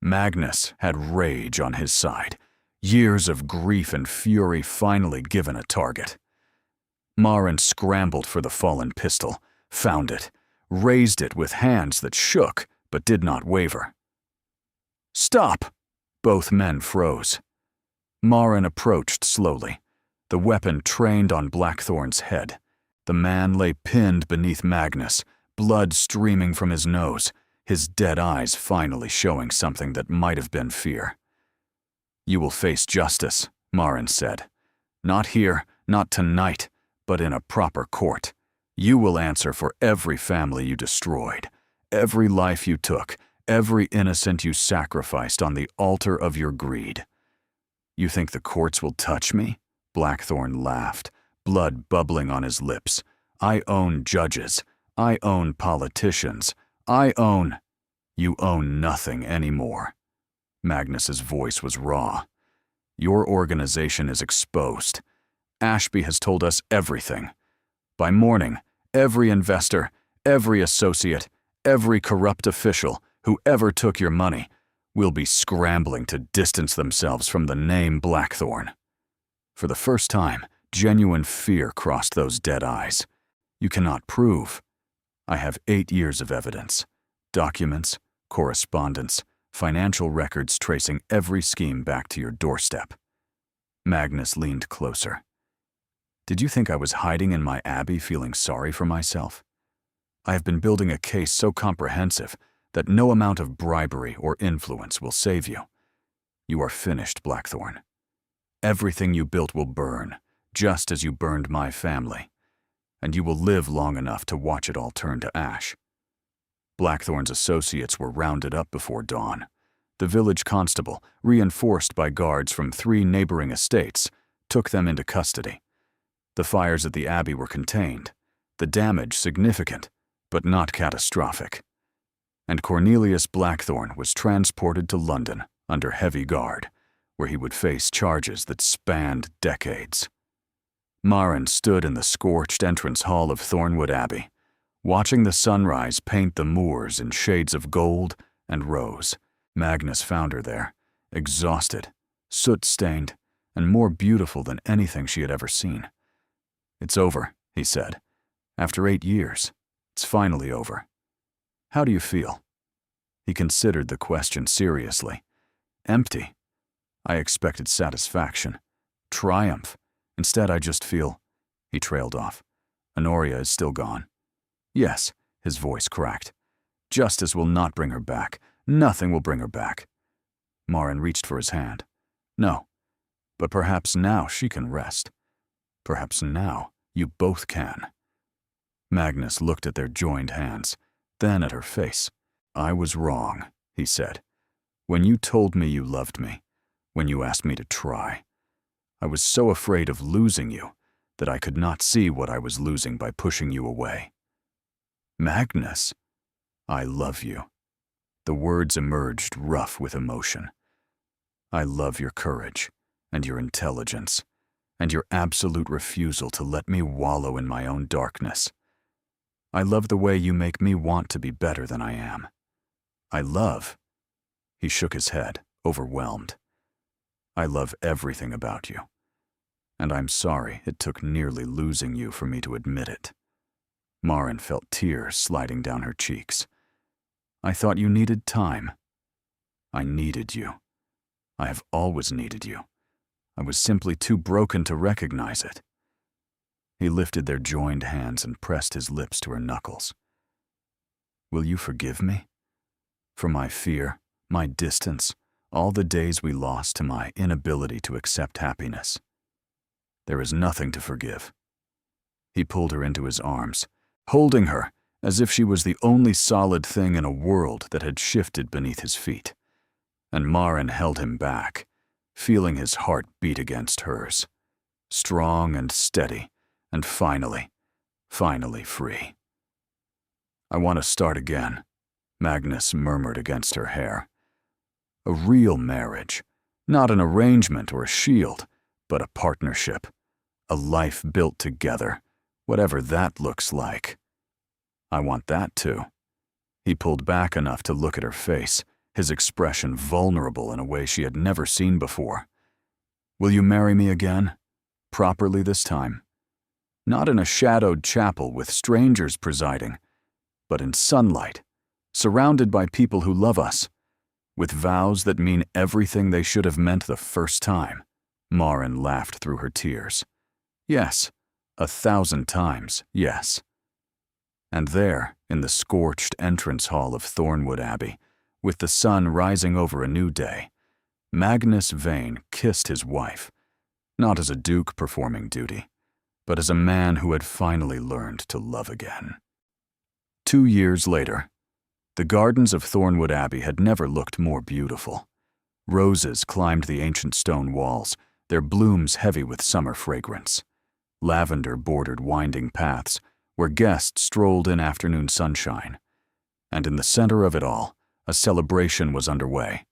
Magnus had rage on his side, years of grief and fury finally given a target. Marin scrambled for the fallen pistol, found it, raised it with hands that shook but did not waver. "Stop!" Both men froze. Marin approached slowly, the weapon trained on Blackthorn's head. The man lay pinned beneath Magnus, blood streaming from his nose, his dead eyes finally showing something that might have been fear. "You will face justice," Marin said. "Not here, not tonight, but in a proper court. You will answer for every family you destroyed, every life you took, every innocent you sacrificed on the altar of your greed." "You think the courts will touch me?" Blackthorn laughed, blood bubbling on his lips. "I own judges. I own politicians. I own—" "You own nothing anymore." Magnus's voice was raw. "Your organization is exposed. Ashby has told us everything. By morning, every investor, every associate, every corrupt official who ever took your money will be scrambling to distance themselves from the name Blackthorn." For the first time, genuine fear crossed those dead eyes. "You cannot prove." "I have 8 years of evidence. Documents, correspondence, financial records tracing every scheme back to your doorstep." Magnus leaned closer. "Did you think I was hiding in my abbey feeling sorry for myself? I have been building a case so comprehensive that no amount of bribery or influence will save you. You are finished, Blackthorn. Everything you built will burn, just as you burned my family, and you will live long enough to watch it all turn to ash." Blackthorn's associates were rounded up before dawn. The village constable, reinforced by guards from 3 neighboring estates, took them into custody. The fires at the abbey were contained, the damage significant, but not catastrophic. And Cornelius Blackthorn was transported to London under heavy guard, where he would face charges that spanned decades. Marin stood in the scorched entrance hall of Thornwood Abbey, watching the sunrise paint the moors in shades of gold and rose. Magnus found her there, exhausted, soot-stained, and more beautiful than anything she had ever seen. "It's over," he said. "After 8 years, it's finally over. How do you feel?" He considered the question seriously. "Empty. I expected satisfaction, triumph. Instead, I just feel—" He trailed off. "Honoria is still gone." "Yes," his voice cracked. "Justice will not bring her back. Nothing will bring her back." Marin reached for his hand. "No, but perhaps now she can rest. Perhaps now you both can." Magnus looked at their joined hands, then at her face. "I was wrong," he said. "When you told me you loved me, when you asked me to try, I was so afraid of losing you that I could not see what I was losing by pushing you away." "Magnus, I love you." The words emerged rough with emotion. "I love your courage and your intelligence and your absolute refusal to let me wallow in my own darkness. I love the way you make me want to be better than I am. I love—" He shook his head, overwhelmed. "I love everything about you. and I'm sorry it took nearly losing you for me to admit it." Maren felt tears sliding down her cheeks. "I thought you needed time." "I needed you. I have always needed you. I was simply too broken to recognize it." He lifted their joined hands and pressed his lips to her knuckles. "Will you forgive me? For my fear, my distance, all the days we lost to my inability to accept happiness. There is nothing to forgive." He pulled her into his arms, holding her as if she was the only solid thing in a world that had shifted beneath his feet. And Maren held him back, feeling his heart beat against hers, strong and steady, and finally free. "I want to start again," Magnus murmured against her hair. "A real marriage, not an arrangement or a shield, but a partnership, a life built together, whatever that looks like. I want that too." He pulled back enough to look at her face, his expression vulnerable in a way she had never seen before. "Will you marry me again? Properly this time? Not in a shadowed chapel with strangers presiding, but in sunlight, surrounded by people who love us, with vows that mean everything they should have meant the first time." Maren laughed through her tears. "Yes, 1,000 times, yes." And there, in the scorched entrance hall of Thornwood Abbey, with the sun rising over a new day, Magnus Vane kissed his wife, not as a duke performing duty, but as a man who had finally learned to love again. 2 years later, the gardens of Thornwood Abbey had never looked more beautiful. Roses climbed the ancient stone walls, their blooms heavy with summer fragrance. Lavender bordered winding paths where guests strolled in afternoon sunshine. And in the center of it all, a celebration was underway.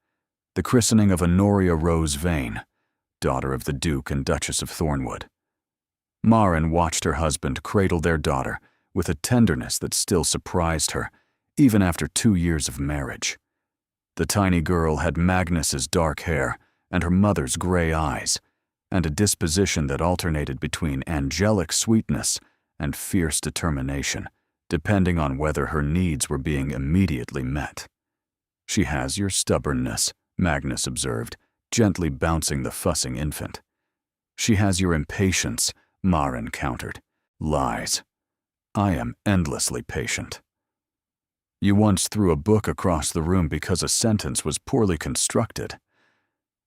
The christening of Honoria Rose Vane, daughter of the Duke and Duchess of Thornwood. Maren watched her husband cradle their daughter with a tenderness that still surprised her, even after 2 years of marriage. The tiny girl had Magnus's dark hair and her mother's gray eyes, and a disposition that alternated between angelic sweetness and fierce determination, depending on whether her needs were being immediately met. "She has your stubbornness," Magnus observed, gently bouncing the fussing infant. "She has your impatience," Maren countered. "Lies. I am endlessly patient." "You once threw a book across the room because a sentence was poorly constructed.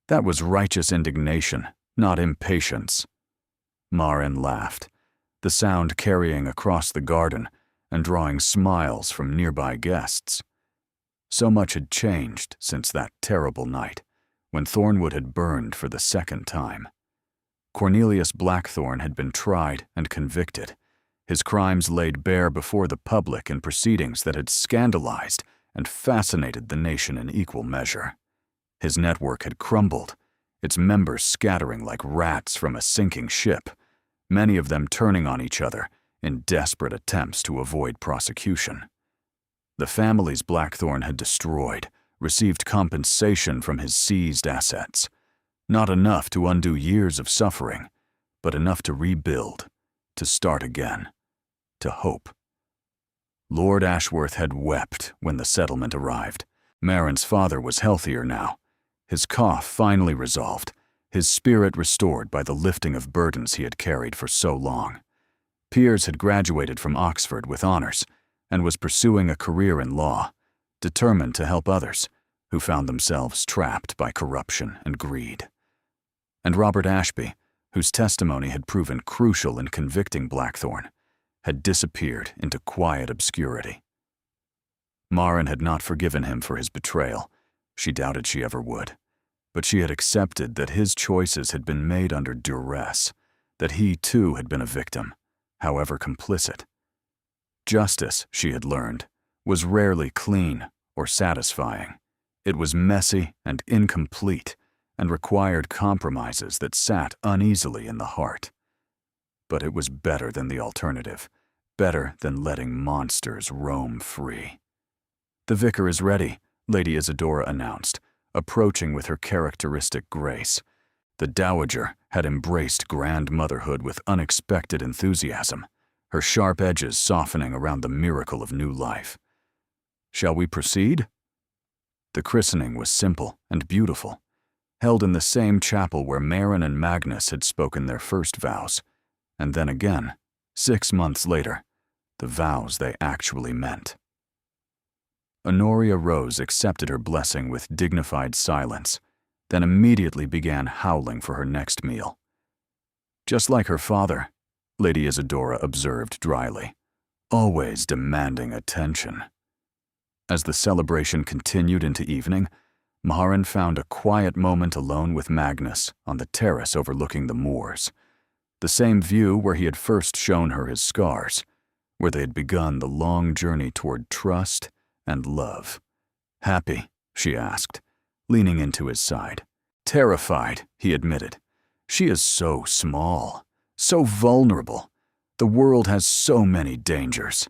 That was righteous indignation, not impatience." Maren laughed, the sound carrying across the garden and drawing smiles from nearby guests. So much had changed since that terrible night, when Thornwood had burned for the second time. Cornelius Blackthorne had been tried and convicted, his crimes laid bare before the public in proceedings that had scandalized and fascinated the nation in equal measure. His network had crumbled, its members scattering like rats from a sinking ship, many of them turning on each other in desperate attempts to avoid prosecution. The families Blackthorne had destroyed received compensation from his seized assets, not enough to undo years of suffering, but enough to rebuild, to start again, to hope. Lord Ashworth had wept when the settlement arrived. Maren's father was healthier now, his cough finally resolved, his spirit restored by the lifting of burdens he had carried for so long. Piers had graduated from Oxford with honors and was pursuing a career in law, determined to help others who found themselves trapped by corruption and greed. And Robert Ashby, whose testimony had proven crucial in convicting Blackthorne, had disappeared into quiet obscurity. Maren had not forgiven him for his betrayal. She doubted she ever would. But she had accepted that his choices had been made under duress, that he too had been a victim, however complicit. Justice, she had learned, was rarely clean or satisfying. It was messy and incomplete and required compromises that sat uneasily in the heart. But it was better than the alternative, better than letting monsters roam free. "The vicar is ready," Lady Isadora announced, approaching with her characteristic grace. The dowager, had embraced grandmotherhood with unexpected enthusiasm, her sharp edges softening around the miracle of new life. "Shall we proceed?" The christening was simple and beautiful, held in the same chapel where Maren and Magnus had spoken their first vows, and then again, 6 months later, the vows they actually meant. Honoria Rose accepted her blessing with dignified silence, then immediately began howling for her next meal. Just like her father, Lady Isadora observed dryly, always demanding attention. As the celebration continued into evening, Maren found a quiet moment alone with Magnus on the terrace overlooking the moors, the same view where he had first shown her his scars, where they had begun the long journey toward trust and love. "Happy?" she asked, leaning into his side. "Terrified," he admitted. "She is so small, so vulnerable. The world has so many dangers.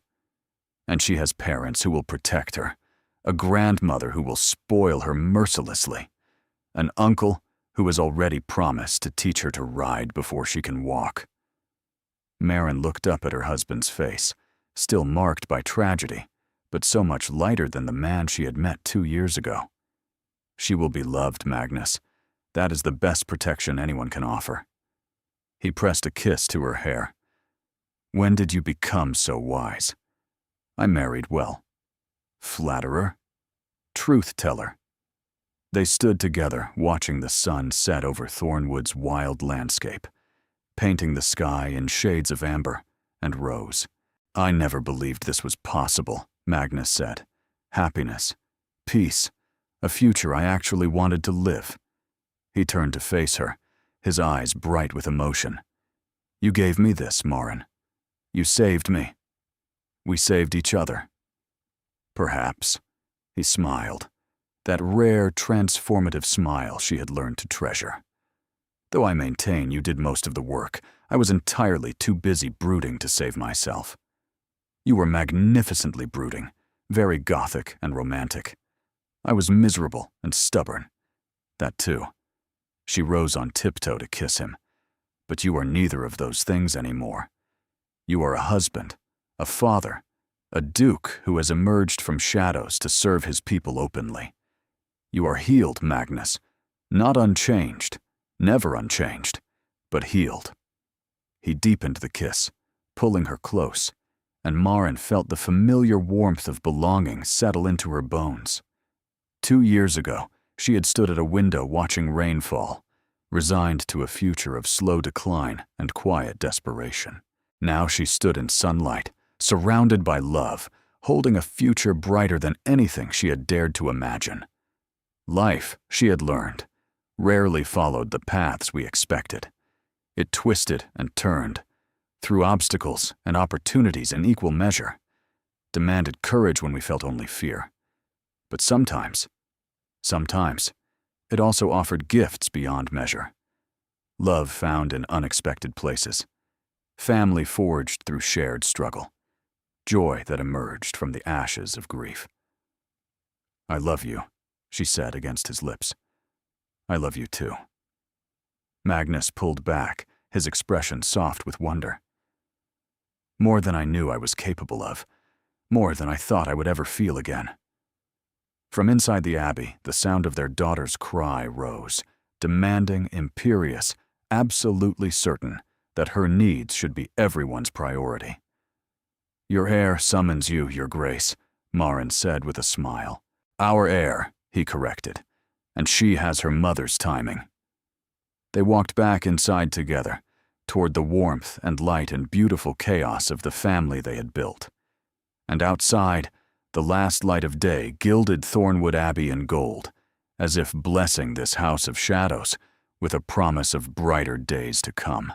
And she has parents who will protect her, a grandmother who will spoil her mercilessly, an uncle who has already promised to teach her to ride before she can walk." Maren looked up at her husband's face, still marked by tragedy, but so much lighter than the man she had met 2 years ago. "She will be loved, Magnus. That is the best protection anyone can offer." He pressed a kiss to her hair. "When did you become so wise?" "I married well." "Flatterer?" "Truth-teller." They stood together, watching the sun set over Thornwood's wild landscape, painting the sky in shades of amber and rose. "I never believed this was possible," Magnus said. "Happiness, peace, a future I actually wanted to live." He turned to face her, his eyes bright with emotion. "You gave me this, Maren. You saved me. We saved each other." "Perhaps." He smiled, that rare, transformative smile she had learned to treasure. "Though I maintain you did most of the work, I was entirely too busy brooding to save myself. You were magnificently brooding, very gothic and romantic. I was miserable and stubborn. That too." She rose on tiptoe to kiss him. "But you are neither of those things anymore. You are a husband, a father, a duke who has emerged from shadows to serve his people openly. You are healed, Magnus, not unchanged, never unchanged, but healed." He deepened the kiss, pulling her close, and Maren felt the familiar warmth of belonging settle into her bones. 2 years ago, she had stood at a window watching rain fall, resigned to a future of slow decline and quiet desperation. Now she stood in sunlight, surrounded by love, holding a future brighter than anything she had dared to imagine. Life, she had learned, rarely followed the paths we expected. It twisted and turned, threw obstacles and opportunities in equal measure, demanded courage when we felt only fear. But sometimes, it also offered gifts beyond measure. Love found in unexpected places, family forged through shared struggle, joy that emerged from the ashes of grief. "I love you," she said against his lips. "I love you too." Magnus pulled back, his expression soft with wonder. "More than I knew I was capable of, more than I thought I would ever feel again." From inside the abbey, the sound of their daughter's cry rose, demanding, imperious, absolutely certain that her needs should be everyone's priority. "Your heir summons you, Your Grace," Maren said with a smile. "Our heir," he corrected, "and she has her mother's timing." They walked back inside together, toward the warmth and light and beautiful chaos of the family they had built. And outside, the last light of day gilded Thornwood Abbey in gold, as if blessing this house of shadows with a promise of brighter days to come.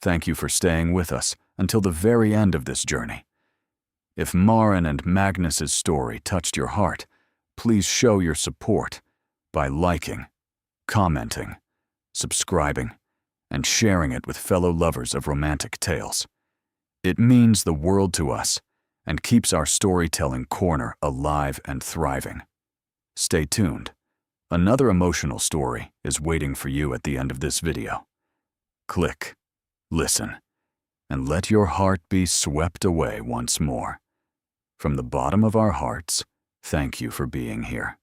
Thank you for staying with us until the very end of this journey. If Maren and Magnus's story touched your heart, please show your support by liking, commenting, subscribing, and sharing it with fellow lovers of romantic tales. It means the world to us and keeps our storytelling corner alive and thriving. Stay tuned. Another emotional story is waiting for you at the end of this video. Click, listen, and let your heart be swept away once more. From the bottom of our hearts, thank you for being here.